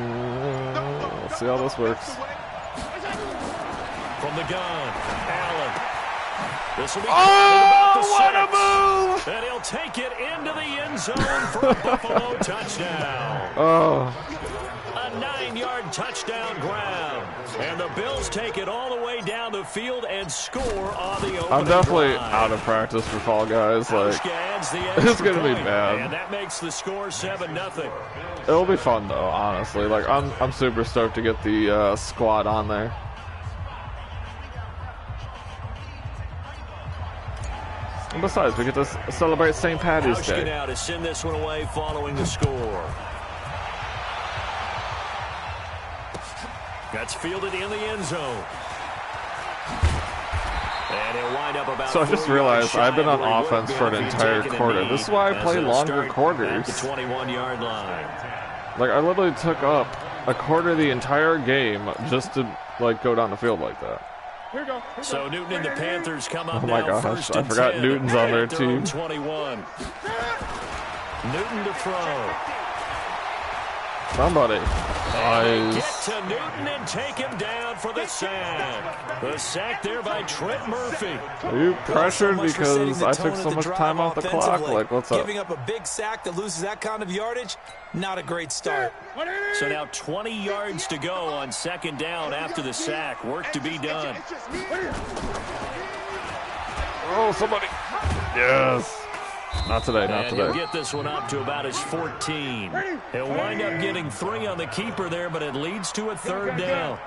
[SPEAKER 1] Let's see how this works.
[SPEAKER 2] From the gun, Allen. This will be
[SPEAKER 1] Oh, what a move!
[SPEAKER 2] and he'll take it into the end zone for a Buffalo touchdown.
[SPEAKER 1] Oh,
[SPEAKER 2] A 9-yard touchdown grab. And the Bills take it all the way down the field and score on the opening
[SPEAKER 1] I'm definitely
[SPEAKER 2] drive.
[SPEAKER 1] out of practice for Fall Guys. Like,
[SPEAKER 2] Hauschka adds the
[SPEAKER 1] it's
[SPEAKER 2] extra
[SPEAKER 1] gonna be
[SPEAKER 2] point,
[SPEAKER 1] bad.
[SPEAKER 2] And that makes the score 7-0.
[SPEAKER 1] it'll be fun though, honestly. Like, I'm super stoked to get the squad on there. And besides, we get to celebrate St. Patty's
[SPEAKER 2] Hauschka
[SPEAKER 1] Day.
[SPEAKER 2] now to send this one away following the score. That's fielded in the end zone. And he'll wind up about
[SPEAKER 1] So I just
[SPEAKER 2] 4
[SPEAKER 1] realized
[SPEAKER 2] yards
[SPEAKER 1] I've been
[SPEAKER 2] shy
[SPEAKER 1] on
[SPEAKER 2] of where he
[SPEAKER 1] offense
[SPEAKER 2] would
[SPEAKER 1] for an
[SPEAKER 2] have if he'd
[SPEAKER 1] entire
[SPEAKER 2] taken a
[SPEAKER 1] quarter.
[SPEAKER 2] knee
[SPEAKER 1] This is why I
[SPEAKER 2] as
[SPEAKER 1] play
[SPEAKER 2] they'll
[SPEAKER 1] longer
[SPEAKER 2] start
[SPEAKER 1] quarters.
[SPEAKER 2] At the 21-yard line.
[SPEAKER 1] Like, I literally took up a quarter of the entire game just to, like, go down the field like that.
[SPEAKER 2] So Newton and the Panthers come up
[SPEAKER 1] Oh my
[SPEAKER 2] now
[SPEAKER 1] gosh,
[SPEAKER 2] first
[SPEAKER 1] I
[SPEAKER 2] and
[SPEAKER 1] forgot
[SPEAKER 2] 10
[SPEAKER 1] Newton's on their
[SPEAKER 2] at own
[SPEAKER 1] team.
[SPEAKER 2] 21. Newton to throw.
[SPEAKER 1] Somebody.
[SPEAKER 2] Get
[SPEAKER 1] Nice.
[SPEAKER 2] to Newton and take him down for the sack. The sack there by Trent Murphy.
[SPEAKER 1] Are you pressured
[SPEAKER 3] much for setting
[SPEAKER 1] because
[SPEAKER 3] the
[SPEAKER 1] I
[SPEAKER 3] tone
[SPEAKER 1] took
[SPEAKER 3] of
[SPEAKER 1] so
[SPEAKER 3] the
[SPEAKER 1] much
[SPEAKER 3] drive
[SPEAKER 1] time off the clock?
[SPEAKER 3] offensively.
[SPEAKER 1] Like, what's up?
[SPEAKER 3] Giving up a big sack that loses that kind of yardage, not a great start.
[SPEAKER 2] So now 20 yards to go on second down after the sack. Work to be done.
[SPEAKER 1] Oh, somebody. Yes. Not today, not
[SPEAKER 2] And he'll
[SPEAKER 1] today.
[SPEAKER 2] get this one up to about his 14. He'll wind up getting 3 on the keeper there, but it leads to a third down.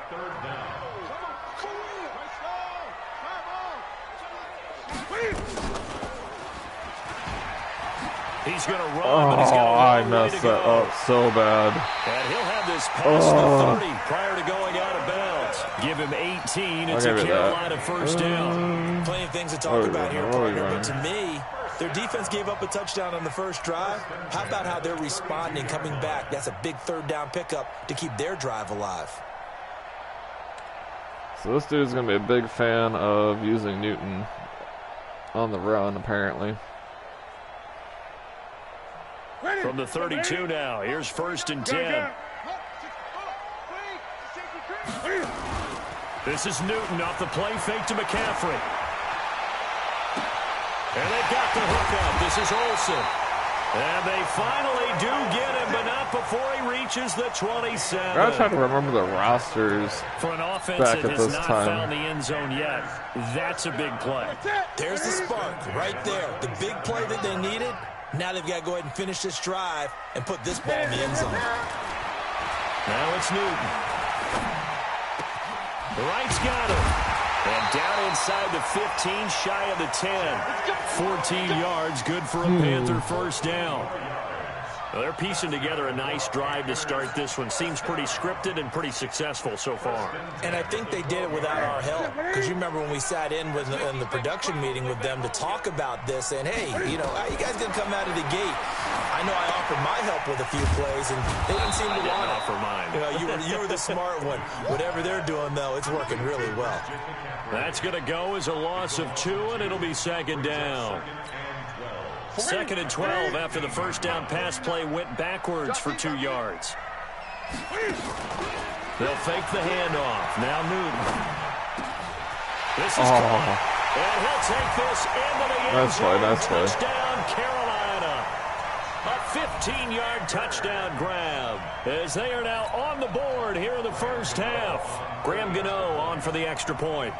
[SPEAKER 2] He's going to run,
[SPEAKER 1] Oh,
[SPEAKER 2] but he's got a
[SPEAKER 1] I
[SPEAKER 2] long way
[SPEAKER 1] messed
[SPEAKER 2] to
[SPEAKER 1] that
[SPEAKER 2] go.
[SPEAKER 1] up so bad.
[SPEAKER 2] And he'll have this past the 30 prior to going out of bounds. Give him 18. It's
[SPEAKER 1] I'll
[SPEAKER 2] a
[SPEAKER 1] give it
[SPEAKER 2] Carolina
[SPEAKER 1] that.
[SPEAKER 2] first down.
[SPEAKER 3] Plenty of things to
[SPEAKER 1] Oh,
[SPEAKER 3] talk about here,
[SPEAKER 1] yeah,
[SPEAKER 3] partner,
[SPEAKER 1] yeah.
[SPEAKER 3] but to me, their defense gave up a touchdown on the first drive. How about how they're responding, coming back? That's a big third down pickup to keep their drive alive.
[SPEAKER 1] So this dude's going to be a big fan of using Newton on the run, apparently.
[SPEAKER 2] From the 32 now. Here's first and 10. This is Newton off the play fake to McCaffrey. And they've got the hookup. This is Olsen. And they finally do get him, but not before he reaches the 27.
[SPEAKER 1] I gotta try to remember the rosters.
[SPEAKER 2] For an offense
[SPEAKER 1] back
[SPEAKER 2] that
[SPEAKER 1] at
[SPEAKER 2] has
[SPEAKER 1] this
[SPEAKER 2] not
[SPEAKER 1] time.
[SPEAKER 2] found the end zone yet, that's a big play.
[SPEAKER 3] There's the spark right there. The big play that they needed. Now they've got to go ahead and finish this drive and put this ball in the end zone.
[SPEAKER 2] Now it's Newton. Wright's got him. And down inside the 15, shy of the 10. 14 yards, good for a Panther first down. Well, they're piecing together a nice drive to start this one. Seems pretty scripted and pretty successful so far.
[SPEAKER 3] And I think they did it without our help. Because you remember when we sat in the production meeting with them to talk about this, and hey, you know, how you guys going to come out of the gate? I know I offered my help with a few plays, and they didn't seem to want it.
[SPEAKER 2] Offer mine.
[SPEAKER 3] You know, you were the smart one. Whatever they're doing, though, it's working really well.
[SPEAKER 2] That's going to go as a loss of 2, and it'll be second down. Second and 12 after the first down pass play went backwards for 2 yards. They'll fake the handoff. Now Newton. This is caught. And he'll take this into the end zone. Touchdown, Carolina. A 15-yard touchdown grab as they are now on the board here in the first half. Graham Gano on for the extra point.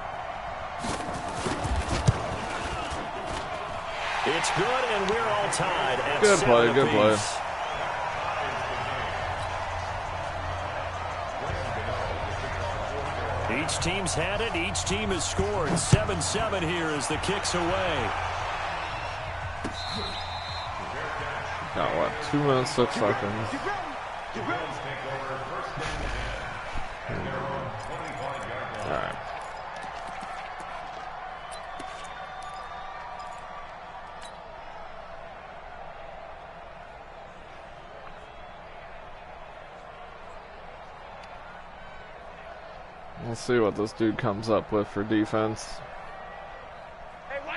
[SPEAKER 2] It's good, and we're all tied at 7 apiece.
[SPEAKER 1] Good play.
[SPEAKER 2] Each team's had it. Each team has scored. 7-7 here as the kick's away.
[SPEAKER 1] Got what? 2 minutes, 6 seconds. All right. We'll see what this dude comes up with for defense.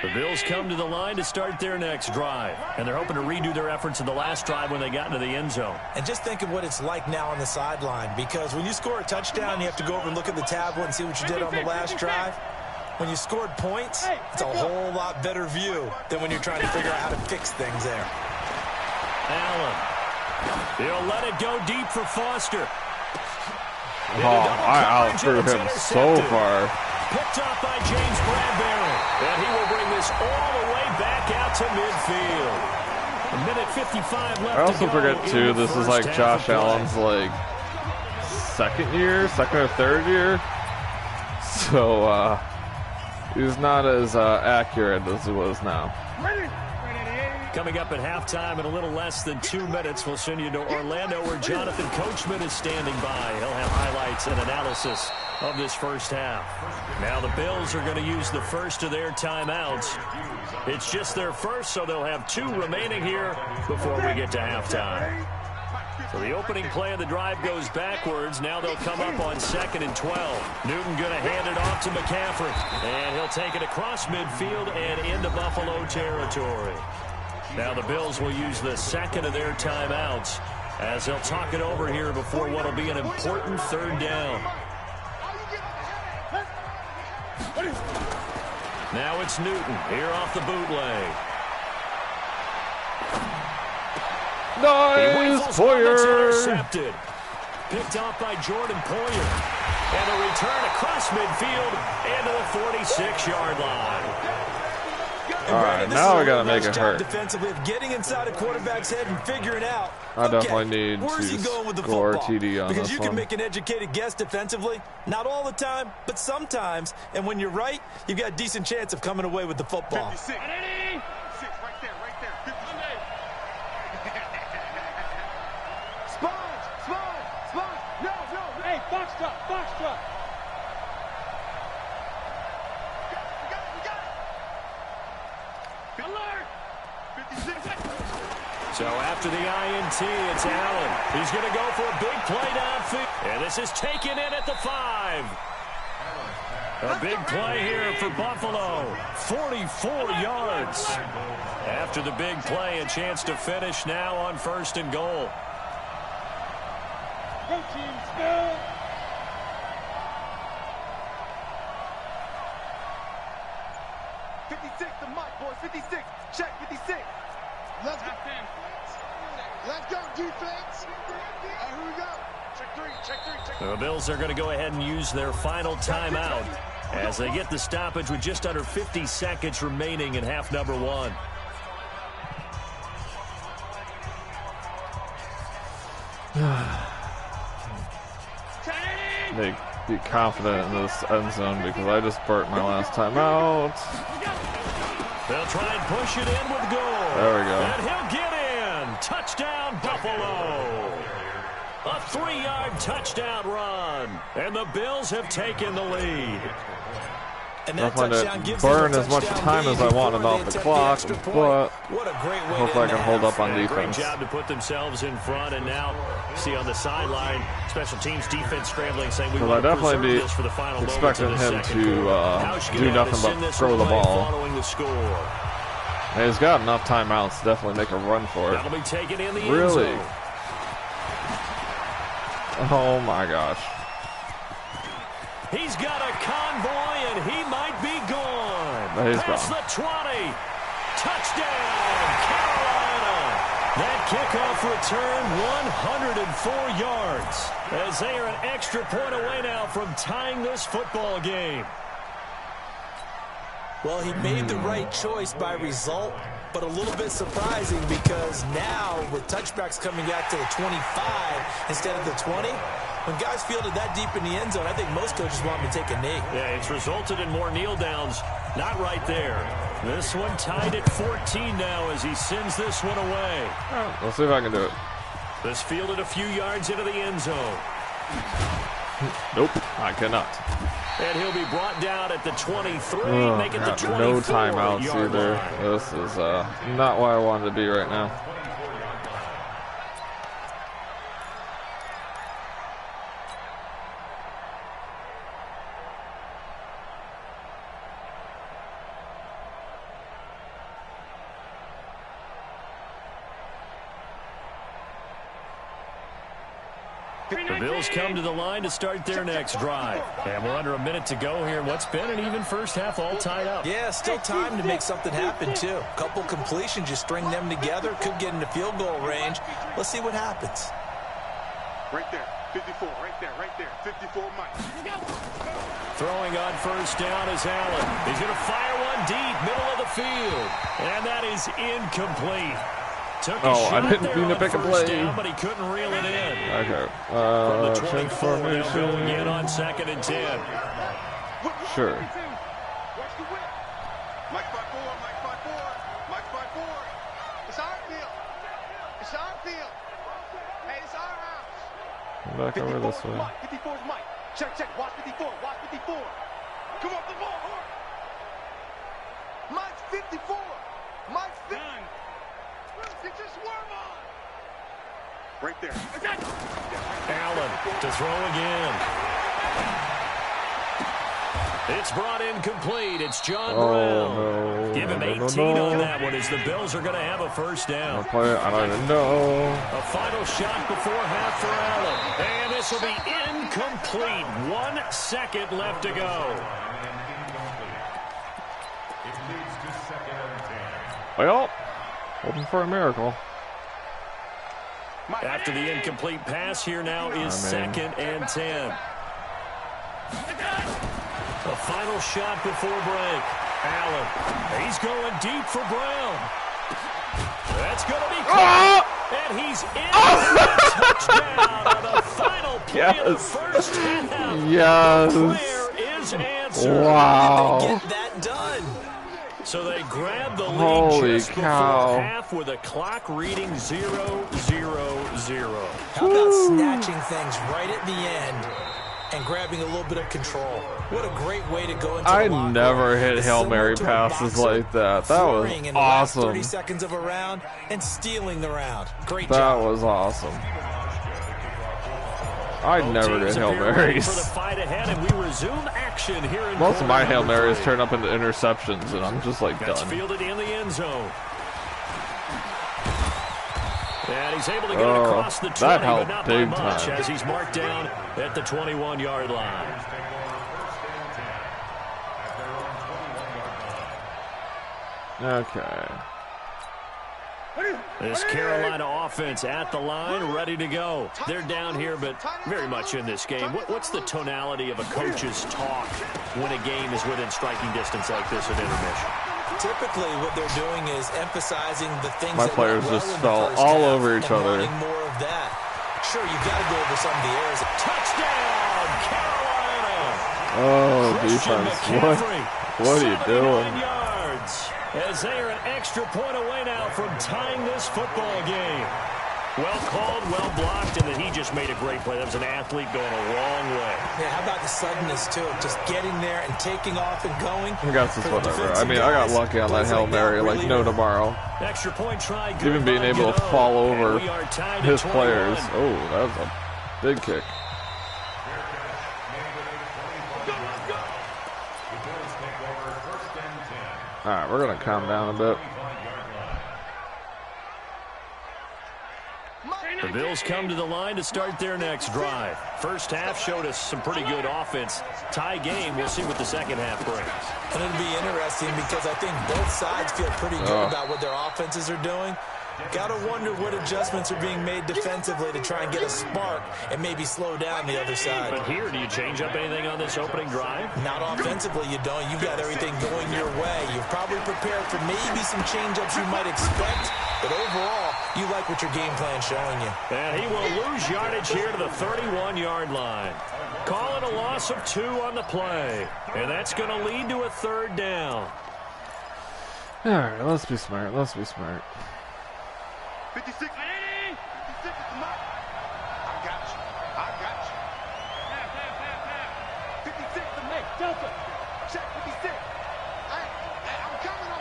[SPEAKER 2] The Bills come to the line to start their next drive, and they're hoping to redo their efforts in the last drive when they got into the end zone.
[SPEAKER 3] And just think of what it's like now on the sideline, because when you score a touchdown, you have to go over and look at the tablet and see what you did on the last drive. When you scored points, it's a whole lot better view than when you're trying to figure out how to fix things there.
[SPEAKER 2] Allen. He'll let it go deep for Foster.
[SPEAKER 1] I outthrew him so far.
[SPEAKER 2] Picked off by James Bradbury. And he will bring this all the way back out to midfield. A minute 55 left.
[SPEAKER 1] I also forget, too, this is like Josh Allen's, like, second or third year. So, he's not as accurate as he was now.
[SPEAKER 2] Coming up at halftime in a little less than 2 minutes, we'll send you to Orlando where Jonathan Coachman is standing by. He'll have highlights and analysis of this first half. Now the Bills are going to use the first of their timeouts. It's just their first, so they'll have 2 remaining here before we get to halftime. So the opening play of the drive goes backwards. Now they'll come up on 2nd and 12. Newton going to hand it off to McCaffrey. And he'll take it across midfield and into Buffalo territory. Now the Bills will use the second of their timeouts as they'll talk it over here before what will be an important third down. Now it's Newton here off the bootleg.
[SPEAKER 1] Nice, Poyer.
[SPEAKER 2] Intercepted. Picked off by Jordan Poyer. And a return across midfield and to the 46-yard line.
[SPEAKER 1] All right, now I gotta make it hurt.
[SPEAKER 3] Defensively, of getting inside a quarterback's head and figuring out.
[SPEAKER 1] I definitely need to score TD on this one.
[SPEAKER 3] Because you can make an educated guess defensively, not all the time, but sometimes. And when you're right, you've got a decent chance of coming away with the football.
[SPEAKER 4] 56. 6 right there. 58. Sponge. No. Hey, box drop.
[SPEAKER 2] So after the INT, it's Allen. He's going to go for a big play downfield. And this is taken in at the 5. A big play here for Buffalo. 44 yards. After the big play, a chance to finish now on 1st and goal.
[SPEAKER 4] Go teams, go! The mic, boys. 56. Check 56. Let's go, defense. Here we go. Check 3.
[SPEAKER 2] The Bills are going to go ahead and use their final timeout as they get the stoppage with just under 50 seconds remaining in half number 1.
[SPEAKER 1] be confident in this end zone because I just burnt my last time out.
[SPEAKER 2] They'll try and push it in with goal.
[SPEAKER 1] There we go.
[SPEAKER 2] And he'll get in. Touchdown, Buffalo. A 3-yard touchdown run. And the Bills have taken the lead.
[SPEAKER 3] And that
[SPEAKER 1] touchdown gives burn as much time as I wanted off the clock, but hopefully I can hold up on defense.
[SPEAKER 2] Great job to put themselves in front, and now see on the sideline, special teams defense scrambling, saying we want to preserve this for the final moments of the second quarter.
[SPEAKER 1] Do nothing but throw the ball.
[SPEAKER 2] Following the score.
[SPEAKER 1] And he's got enough timeouts to definitely make a run for it.
[SPEAKER 2] That'll be taken in the end
[SPEAKER 1] Really?
[SPEAKER 2] zone.
[SPEAKER 1] Oh my gosh.
[SPEAKER 2] He's got a convoy, and he might be gone.
[SPEAKER 1] He's
[SPEAKER 2] Past
[SPEAKER 1] gone.
[SPEAKER 2] the 20. Touchdown, Carolina. That kickoff return, 104 yards, as they are an extra point away now from tying this football game.
[SPEAKER 3] Well, he made the right choice by result, but a little bit surprising because now with touchbacks coming back to the 25 instead of the 20, when guys fielded that deep in the end zone, I think most coaches want him to take a knee.
[SPEAKER 2] Yeah, it's resulted in more kneel downs. Not right there. This one tied at 14 now as he sends this one away.
[SPEAKER 1] Let's see if I can do it.
[SPEAKER 2] This fielded a few yards into the end zone.
[SPEAKER 1] Nope, I cannot.
[SPEAKER 2] And he'll be brought down at the 23, make it the 24
[SPEAKER 1] no timeouts
[SPEAKER 2] yard
[SPEAKER 1] either.
[SPEAKER 2] line.
[SPEAKER 1] This is not where I wanted to be right now.
[SPEAKER 2] The Bills come to the line to start their next drive. And we're under a minute to go here in what's been an even first half, all tied up.
[SPEAKER 3] Yeah, still time to make something happen, too. Couple completions, you string them together, could get into field goal range. Let's see what happens.
[SPEAKER 4] Right there, 54, right there, 54, Mike.
[SPEAKER 2] Throwing on first down is Allen. He's going to fire one deep, middle of the field. And that is incomplete. Took a shot
[SPEAKER 1] I didn't mean to pick a play.
[SPEAKER 2] Down, but he couldn't reel it in.
[SPEAKER 1] Okay.
[SPEAKER 2] From the 24, now
[SPEAKER 1] Transformation.
[SPEAKER 2] going in on 2nd and 10.
[SPEAKER 1] Sure.
[SPEAKER 4] Watch the whip. Mike 5-4, Mike 5-4, Mike 5-4. It's our field. It's our field. Hey, it's our house.
[SPEAKER 1] Come back over this way.
[SPEAKER 4] 54 is Mike. Check. Watch 54. Watch 54. Come off the ball. Mike's 54. Mike's 50. Get your swerve on. Right there.
[SPEAKER 2] Allen to throw again. It's brought in complete. It's John Brown.
[SPEAKER 1] No.
[SPEAKER 2] Give him 18 on that one as the Bills are going to have a first down.
[SPEAKER 1] I don't even know.
[SPEAKER 2] A final shot before half for Allen. And this will be incomplete. 1 second left to go.
[SPEAKER 1] Well, hoping for a miracle.
[SPEAKER 2] After the incomplete pass, here now is 2nd and 10. A final shot before break. Allen, he's going deep for Brown. That's going to be caught. And he's in for a touchdown on the final play of the first half.
[SPEAKER 1] Yes.
[SPEAKER 2] The prayer is answered.
[SPEAKER 1] Wow.
[SPEAKER 3] Get that done.
[SPEAKER 2] So they grab the lead
[SPEAKER 1] Holy
[SPEAKER 2] just
[SPEAKER 1] cow.
[SPEAKER 2] before half with a clock reading 0-0-0.
[SPEAKER 3] How about snatching things right at the end and grabbing a little bit of control? What a great way to go into the locker
[SPEAKER 1] never
[SPEAKER 3] room.
[SPEAKER 1] hit
[SPEAKER 3] It's
[SPEAKER 1] Hail
[SPEAKER 3] similar
[SPEAKER 1] Mary
[SPEAKER 3] to a
[SPEAKER 1] passes
[SPEAKER 3] boxer
[SPEAKER 1] like that. That was
[SPEAKER 3] flurrying in the last
[SPEAKER 1] awesome.
[SPEAKER 3] 30 seconds of a round and stealing the round. Great
[SPEAKER 1] That
[SPEAKER 3] job.
[SPEAKER 1] was awesome. I'd never
[SPEAKER 2] Teams
[SPEAKER 1] get Hail
[SPEAKER 2] appear ready
[SPEAKER 1] Marys.
[SPEAKER 2] for the fight ahead, and we resume action here in
[SPEAKER 1] Most of my
[SPEAKER 2] quarter
[SPEAKER 1] Hail
[SPEAKER 2] number
[SPEAKER 1] Marys
[SPEAKER 2] 3.
[SPEAKER 1] turn up into interceptions, and I'm just like
[SPEAKER 2] That's
[SPEAKER 1] done.
[SPEAKER 2] fielded in the end zone. And he's able to get it across the 20,
[SPEAKER 1] that
[SPEAKER 2] but
[SPEAKER 1] helped
[SPEAKER 2] not
[SPEAKER 1] big
[SPEAKER 2] by much
[SPEAKER 1] time.
[SPEAKER 2] as he's marked down at the 21-yard line.
[SPEAKER 1] Okay.
[SPEAKER 2] This Carolina offense at the line, ready to go. They're down here, but very much in this game. What's the tonality of a coach's talk when a game is within striking distance like this at intermission?
[SPEAKER 3] Typically, what they're doing is emphasizing the things
[SPEAKER 1] My
[SPEAKER 3] that
[SPEAKER 1] players
[SPEAKER 3] went well
[SPEAKER 1] just
[SPEAKER 3] in the
[SPEAKER 1] fell
[SPEAKER 3] first
[SPEAKER 1] all
[SPEAKER 3] half
[SPEAKER 1] over each
[SPEAKER 3] and
[SPEAKER 1] other.
[SPEAKER 3] wanting more of that. Sure, you've got to go over some of the errors.
[SPEAKER 2] Touchdown, Carolina!
[SPEAKER 1] Oh, defense. What are you doing?
[SPEAKER 2] Yards, as they are an extra point away now from tying this football game. Well called, well blocked, and then he just made a great play. That was an athlete going a long way.
[SPEAKER 3] Yeah, how about the suddenness, too? Just getting there and taking off and going.
[SPEAKER 1] I guess it's whatever. I mean, I got lucky on that Hail Mary like no tomorrow.
[SPEAKER 2] Extra point try.
[SPEAKER 1] Even being able to fall over his players. Oh, that was a big kick. All right, we're going to calm down a bit.
[SPEAKER 2] The Bills come to the line to start their next drive. First half showed us some pretty good offense. Tie game, we'll see what the second half brings.
[SPEAKER 3] And it'll be interesting because I think both sides feel pretty good about what their offenses are doing. Got to wonder what adjustments are being made defensively to try and get a spark and maybe slow down the other side.
[SPEAKER 2] But here, do you change up anything on this opening drive?
[SPEAKER 3] Not offensively, you don't. You've got everything going your way. You've probably prepared for maybe some change-ups you might expect, but overall, you like what your game plan's showing you.
[SPEAKER 2] And he will lose yardage here to the 31-yard line. Call it a loss of 2 on the play, and that's going to lead to a third down.
[SPEAKER 1] All right, let's be smart. Let's be smart.
[SPEAKER 4] 56. 56 is the mark. I got you. I got you. 56 to make. Delta. Check 56. Hey, I'm coming.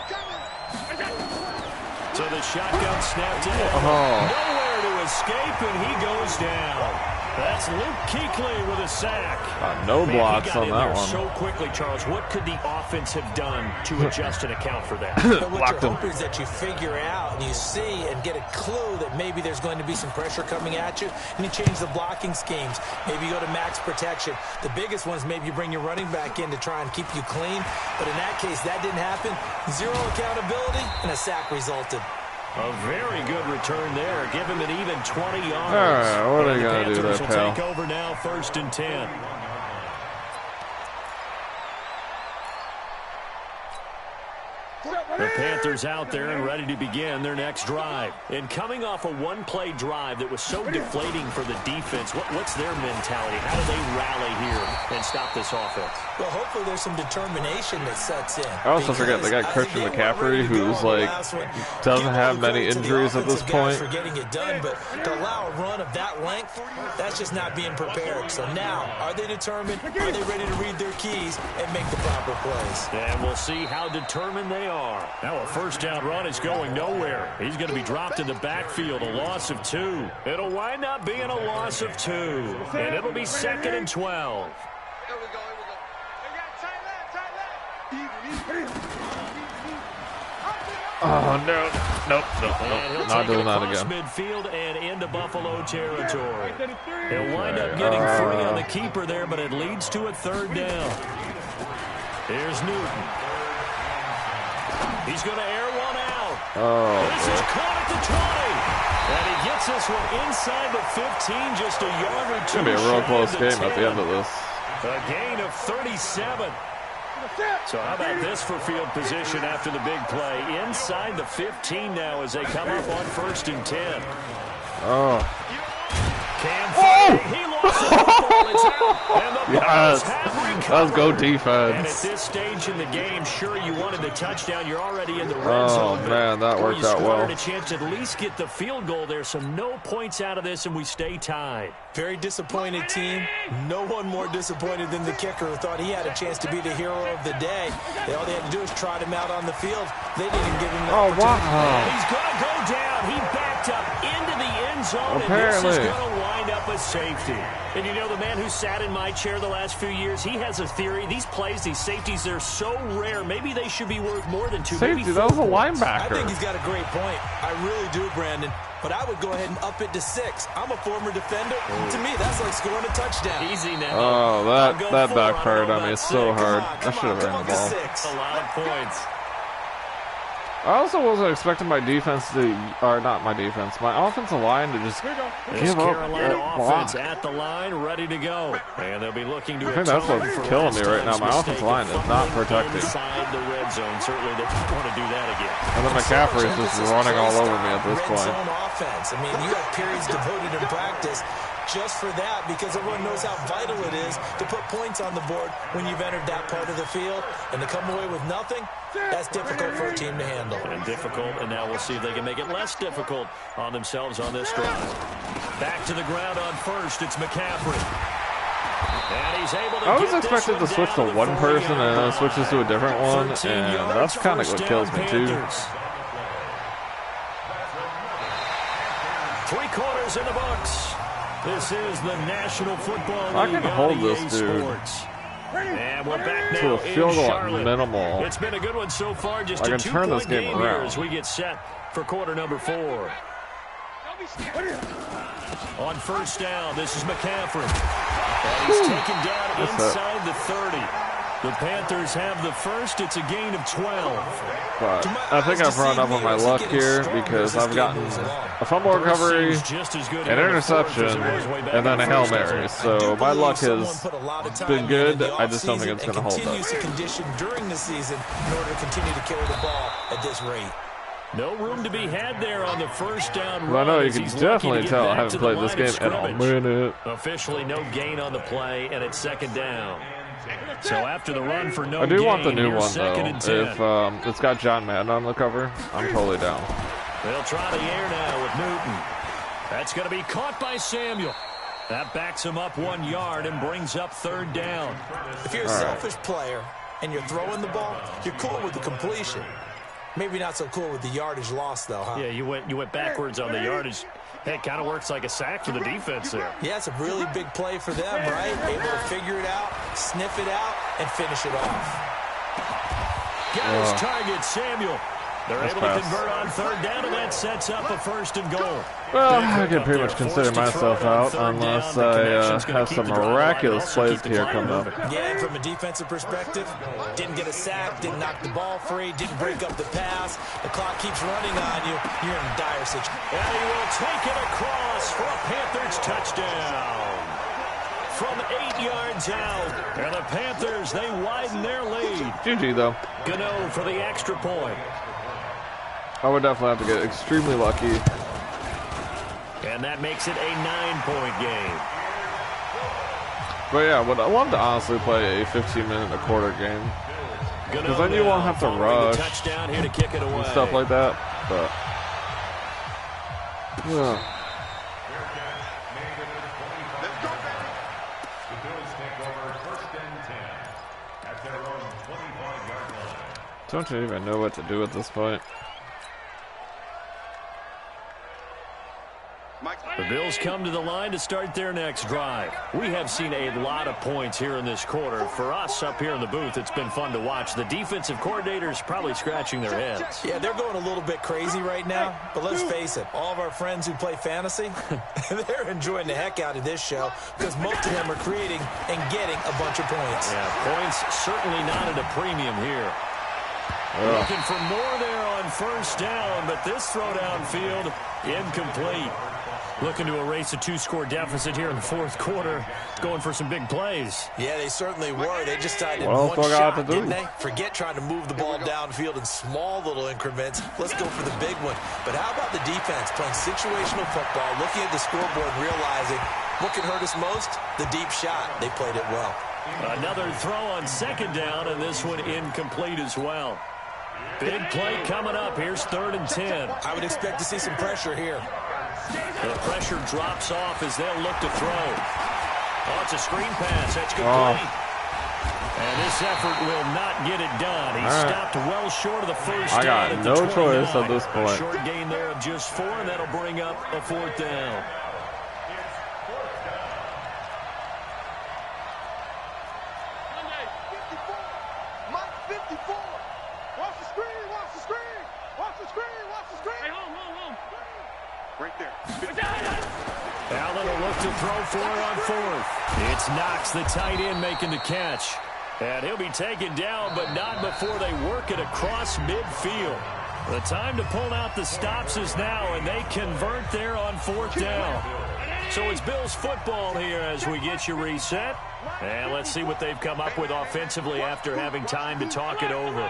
[SPEAKER 2] So the shotgun snap to him. Nowhere to escape, and he goes down. That's Luke Kuechly with a sack.
[SPEAKER 1] No blocks on that one.
[SPEAKER 2] So quickly, Charles. What could the offense have done to adjust and account for that?
[SPEAKER 3] But what you're hoping is that you figure out and you see and get a clue that maybe there's going to be some pressure coming at you, and you change the blocking schemes. Maybe you go to max protection. The biggest one is maybe you bring your running back in to try and keep you clean. But in that case, that didn't happen. Zero accountability, and a sack resulted.
[SPEAKER 2] A very good return there. Give him an even 20 yards.
[SPEAKER 1] All right, what are you going to do there, pal?
[SPEAKER 2] Take over now, 1st and 10. The Panthers out there and ready to begin their next drive. And coming off a one-play drive that was so deflating for the defense, what's their mentality? How do they rally here and stop this offense?
[SPEAKER 3] Well, hopefully there's some determination that sets in.
[SPEAKER 1] I also forget they got Christian McCaffrey, who's like doesn't have many injuries at this point.
[SPEAKER 3] For getting it done, but to allow a run of that length, that's just not being prepared. So now, are they determined? Are they ready to read their keys and make the proper plays?
[SPEAKER 2] And we'll see how determined they are. Now a first down run is going nowhere. He's going to be dropped in the backfield, a loss of 2. It'll wind up being a loss of 2, and it'll be 2nd and 12.
[SPEAKER 4] Here we go. They got tight left.
[SPEAKER 1] Oh, nope, not doing that again.
[SPEAKER 2] Midfield and into Buffalo territory. He'll wind up getting free on the keeper there, but it leads to a 3rd down. Here's Newton. He's going to air one out. This is caught at the 20. And he gets this one inside the 15, just a yard or 2.
[SPEAKER 1] It's going to be a real close game at the end of this.
[SPEAKER 2] A gain of 37. So how about this for field position after the big play? Inside the 15 now as they come up on 1st and 10. Cam fighting. He lost the football. It's out. And the Bills have recovered.
[SPEAKER 1] Let's go defense.
[SPEAKER 2] And at this stage in the game, sure, you wanted the touchdown. You're already in the red zone.
[SPEAKER 1] Oh, man, that worked out well.
[SPEAKER 2] A chance to at least get the field goal there, so no points out of this, and we stay tied.
[SPEAKER 3] Very disappointed team. No one more disappointed than the kicker who thought he had a chance to be the hero of the day. All they had to do is trot him out on the field. They didn't even give him the opportunity.
[SPEAKER 1] Wow.
[SPEAKER 2] He's going to go down. He backed up into the end zone,
[SPEAKER 1] Apparently.
[SPEAKER 2] and this is going to wind up a safety. And you know, the man who sat in my chair the last few years, he has a theory. These plays, these safeties, they're so rare. Maybe they should be worth more than 2.
[SPEAKER 1] Safety, that was a linebacker.
[SPEAKER 3] I think he's got a great point. I really do, Brandon. But I would go ahead and up it to 6. I'm a former defender. To me, that's like scoring a touchdown.
[SPEAKER 2] Easy now.
[SPEAKER 1] Oh, that backfired on me. It's so hard. I should have ran the ball.
[SPEAKER 2] A lot of points.
[SPEAKER 1] I also wasn't expecting my defense to, or not my defense, my offensive line to just give up
[SPEAKER 2] Carolina offense
[SPEAKER 1] block.
[SPEAKER 2] at the line, ready to go. And they'll be looking to
[SPEAKER 1] I think that's what's killing me right now. My offensive line is not protecting.
[SPEAKER 2] Inside the red zone, certainly they want to do that again.
[SPEAKER 1] And then McCaffrey is just running all over me at this point.
[SPEAKER 3] Red zone offense. I mean, you have periods devoted in practice just for that, because everyone knows how vital it is to put points on the board when you've entered that part of the field. And to come away with nothing, that's difficult for a team to handle.
[SPEAKER 2] And difficult, and now we'll see if they can make it less difficult on themselves on this drive. Back to the ground on first, it's McCaffrey. And he's able to
[SPEAKER 1] I was expecting to switch to one person and then it switches to a different one, and that's kind of what kills me too.
[SPEAKER 2] 3 quarters in the books. This is the National Football League.
[SPEAKER 1] I can hold this dude
[SPEAKER 2] Sports. And we're back now
[SPEAKER 1] to a field goal at
[SPEAKER 2] Charlotte.
[SPEAKER 1] minimal.
[SPEAKER 2] It's been a good one so far. Just
[SPEAKER 1] I
[SPEAKER 2] a
[SPEAKER 1] can turn this
[SPEAKER 2] 2-point
[SPEAKER 1] game
[SPEAKER 2] here
[SPEAKER 1] around
[SPEAKER 2] as we get set for quarter number 4. On first down, this is McCaffrey. And he's taken down inside the 30. The Panthers have the first. It's a gain of 12.
[SPEAKER 1] But I think I've run up on my luck here because I've gotten a fumble recovery, an interception, and then a Hail Mary. So my luck has been good. I just don't think it's going to hold up.
[SPEAKER 3] Condition during the season in order to continue to carry the ball at this rate.
[SPEAKER 2] No room to be had there on the first down run.
[SPEAKER 1] Well, I know you can definitely tell I haven't played this game in a minute.
[SPEAKER 2] Officially no gain on the play, and it's second down. So after the run for no
[SPEAKER 1] I do
[SPEAKER 2] gain,
[SPEAKER 1] want the new
[SPEAKER 2] here's
[SPEAKER 1] one,
[SPEAKER 2] second
[SPEAKER 1] though.
[SPEAKER 2] and 10.
[SPEAKER 1] If it's got John Madden on the cover, I'm totally down.
[SPEAKER 2] They'll try the air now with Newton. That's going to be caught by Samuel. That backs him up 1 yard and brings up third down.
[SPEAKER 3] If you're a selfish player and you're throwing the ball, you're cool with the completion. Maybe not so cool with the yardage loss, though, huh?
[SPEAKER 2] Yeah, you went backwards on the yardage. Hey, it kind of works like a sack for the defense there.
[SPEAKER 3] Yeah, it's a really big play for them, right? Able to figure it out, sniff it out, and finish it off.
[SPEAKER 2] Got his target, Samuel. They're able to convert on third down, and that sets up a first and goal.
[SPEAKER 1] Well, I can pretty much consider myself out unless I have some miraculous plays here coming up.
[SPEAKER 3] Yeah, and from a defensive perspective, didn't get a sack, didn't knock the ball free, didn't break up the pass. The clock keeps running on you. You're in a dire situation.
[SPEAKER 2] And he will take it across for a Panthers touchdown. From 8 yards out. And the Panthers, they widen their lead.
[SPEAKER 1] GG, though.
[SPEAKER 2] Gano for the extra point.
[SPEAKER 1] I would definitely have to get extremely lucky.
[SPEAKER 2] And that makes it a 9-point game.
[SPEAKER 1] But yeah, I would love to honestly play a 15-minute a quarter game. Because then you won't have to rush
[SPEAKER 2] touchdown here to kick it away.
[SPEAKER 1] and stuff like that. But yeah.
[SPEAKER 5] The Bills take over first and 10 at their own 25-yard line.
[SPEAKER 1] Don't you even know what to do at this point?
[SPEAKER 2] The Bills come to the line to start their next drive. We have seen a lot of points here in this quarter. For us up here in the booth, it's been fun to watch. The defensive coordinators probably scratching their heads.
[SPEAKER 3] Yeah, they're going a little bit crazy right now. But let's face it, all of our friends who play fantasy, they're enjoying the heck out of this show because most of them are creating and getting a bunch of points.
[SPEAKER 2] Yeah, points certainly not at a premium here. Looking for more there on first down, but this throw downfield incomplete. Looking to erase a 2-score deficit here in the fourth quarter. Going for some big plays.
[SPEAKER 3] Yeah, they certainly were. They just decided
[SPEAKER 1] What else
[SPEAKER 3] one
[SPEAKER 1] do I got
[SPEAKER 3] shot,
[SPEAKER 1] to do?
[SPEAKER 3] didn't they? Forget trying to move the ball downfield in small little increments. Let's go for the big one. But how about the defense playing situational football, looking at the scoreboard and realizing what can hurt us most? The deep shot. They played it well.
[SPEAKER 2] Another throw on second down, and this one incomplete as well. Big play coming up. Here's third and 10.
[SPEAKER 3] I would expect to see some pressure here.
[SPEAKER 2] The pressure drops off as they'll look to throw. Oh, it's a screen pass. That's complete. And this effort will not get it done. He stopped well short of the first down.
[SPEAKER 1] I got no choice at this point.
[SPEAKER 2] A short gain there of just 4, and that'll bring up a fourth down. Allen will look to throw for it on fourth. It's Knox, the tight end, making the catch. And he'll be taken down, but not before they work it across midfield. The time to pull out the stops is now, and they convert there on fourth down. So it's Bills football here as we get you reset. And let's see what they've come up with offensively after having time to talk it over.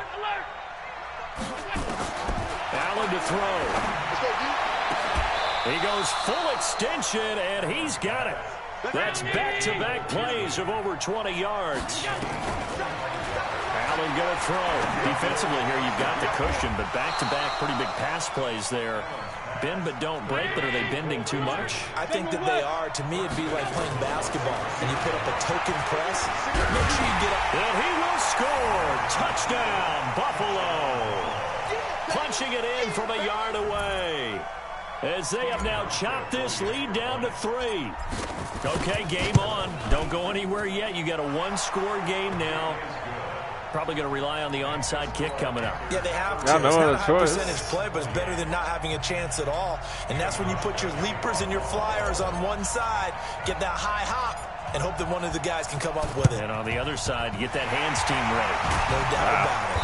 [SPEAKER 2] Allen to throw. He goes full extension, and he's got it. That's back-to-back plays of over 20 yards. Allen going to throw. Defensively here, you've got the cushion, but back-to-back pretty big pass plays there. Bend but don't break, but are they bending too much?
[SPEAKER 3] I think that they are. To me, it'd be like playing basketball, and you put up a token press. Make sure you get up.
[SPEAKER 2] And he will score. Touchdown, Buffalo. Punching it in from a yard away. As they have now chopped this lead down to 3. Okay, game on. Don't go anywhere yet. You got a one-score game now. Probably going to rely on the onside kick coming up.
[SPEAKER 3] Yeah, they have to. It's not a high percentage play, but it's better than not having a chance at all. And that's when you put your leapers and your flyers on one side, get that high hop, and hope that one of the guys can come up with it.
[SPEAKER 2] And on the other side, get that hands team ready.
[SPEAKER 3] No doubt about it.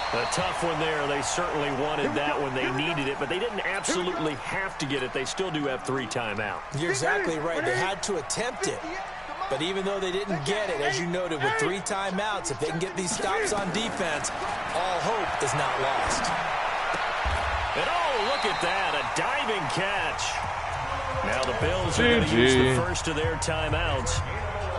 [SPEAKER 2] A tough one there. They certainly wanted that when they needed it, but they didn't absolutely have to get it. They still do have 3 timeouts.
[SPEAKER 3] You're exactly right. They had to attempt it. But even though they didn't get it, as you noted, with 3 timeouts, if they can get these stops on defense, all hope is not lost.
[SPEAKER 2] And oh, look at that, a diving catch. Now the Bills are going to use the first of their timeouts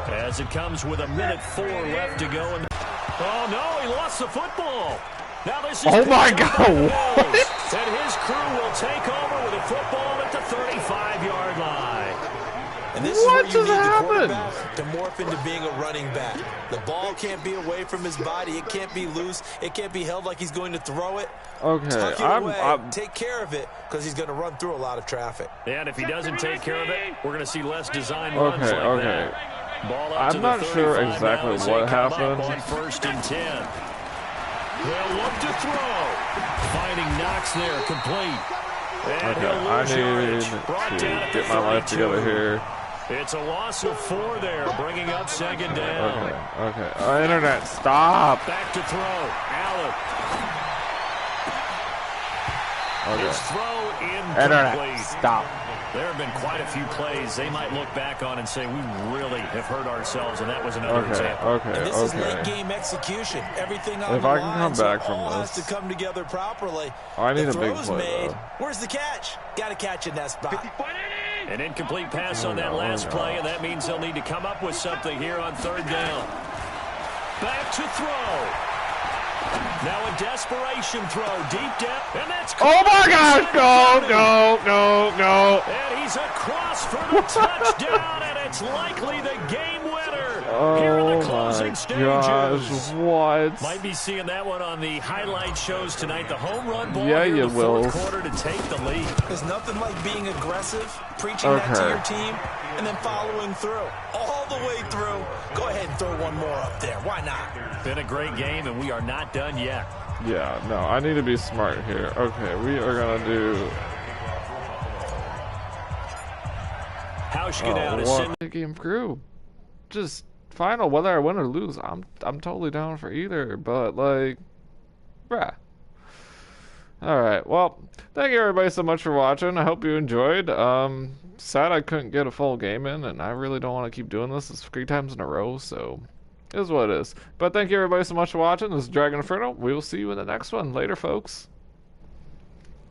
[SPEAKER 2] as it comes with 1:04 left to go. And oh, no, he lost the football. Now this is
[SPEAKER 1] my God.
[SPEAKER 2] And his crew will take over with a football at the 35-yard line.
[SPEAKER 3] And this is where you need the quarterback to morph into being a running back. The ball can't be away from his body. It can't be loose. It can't be held like he's going to throw it.
[SPEAKER 1] Okay,
[SPEAKER 3] Tuck it away. Take care of it because he's going to run through a lot of traffic.
[SPEAKER 2] And if he doesn't take care of it, we're going to see less design runs like that. Ball up
[SPEAKER 1] I'm not sure exactly what happened.
[SPEAKER 2] On 1st and 10. They'll look to throw. Finding Knox there, complete. And
[SPEAKER 1] I need to get my life together here.
[SPEAKER 2] It's a loss of 4 there, bringing up 2nd down.
[SPEAKER 1] Okay. Internet, stop.
[SPEAKER 2] Back to throw. Allen. His throw incomplete.
[SPEAKER 1] Internet, stop.
[SPEAKER 2] There have been quite a few plays they might look back on and say, we really have hurt ourselves, and that was another example.
[SPEAKER 3] And this is late game execution. Everything on
[SPEAKER 1] if
[SPEAKER 3] the
[SPEAKER 1] I
[SPEAKER 3] line,
[SPEAKER 1] can come back from
[SPEAKER 3] all
[SPEAKER 1] this,
[SPEAKER 3] has to come together properly.
[SPEAKER 1] I need
[SPEAKER 3] the
[SPEAKER 1] a big play,
[SPEAKER 3] made.
[SPEAKER 1] though.
[SPEAKER 3] Where's the catch? Got to catch in that spot.
[SPEAKER 2] An incomplete pass on that last play, and that means they'll need to come up with something here on 3rd down. Back to throw. Now a desperation throw, deep depth, and that's...
[SPEAKER 1] Oh my gosh, go.
[SPEAKER 2] And he's across for the touchdown, and it's likely the game winner here in the closing stages.
[SPEAKER 1] Gosh, what?
[SPEAKER 2] Might be seeing that one on the highlight shows tonight. The home run ball
[SPEAKER 1] here
[SPEAKER 2] in the
[SPEAKER 1] will.
[SPEAKER 2] 4th quarter to take the lead.
[SPEAKER 3] There's nothing like being aggressive, preaching that to your team, and then following through. All the way through. Go ahead and throw one more up there. Why not?
[SPEAKER 2] Been a great game, and we are not done yet.
[SPEAKER 1] Yeah, no, I need to be smart here. Okay, we are going to do...
[SPEAKER 2] Hauschka down to
[SPEAKER 1] send the game through. Just final, whether I win or lose, I'm totally down for either, but like, bruh. Alright, well, thank you everybody so much for watching. I hope you enjoyed. Sad I couldn't get a full game in, and I really don't want to keep doing this. It's 3 times in a row, so it is what it is. But thank you everybody so much for watching. This is Dragon Inferno. We will see you in the next one. Later, folks.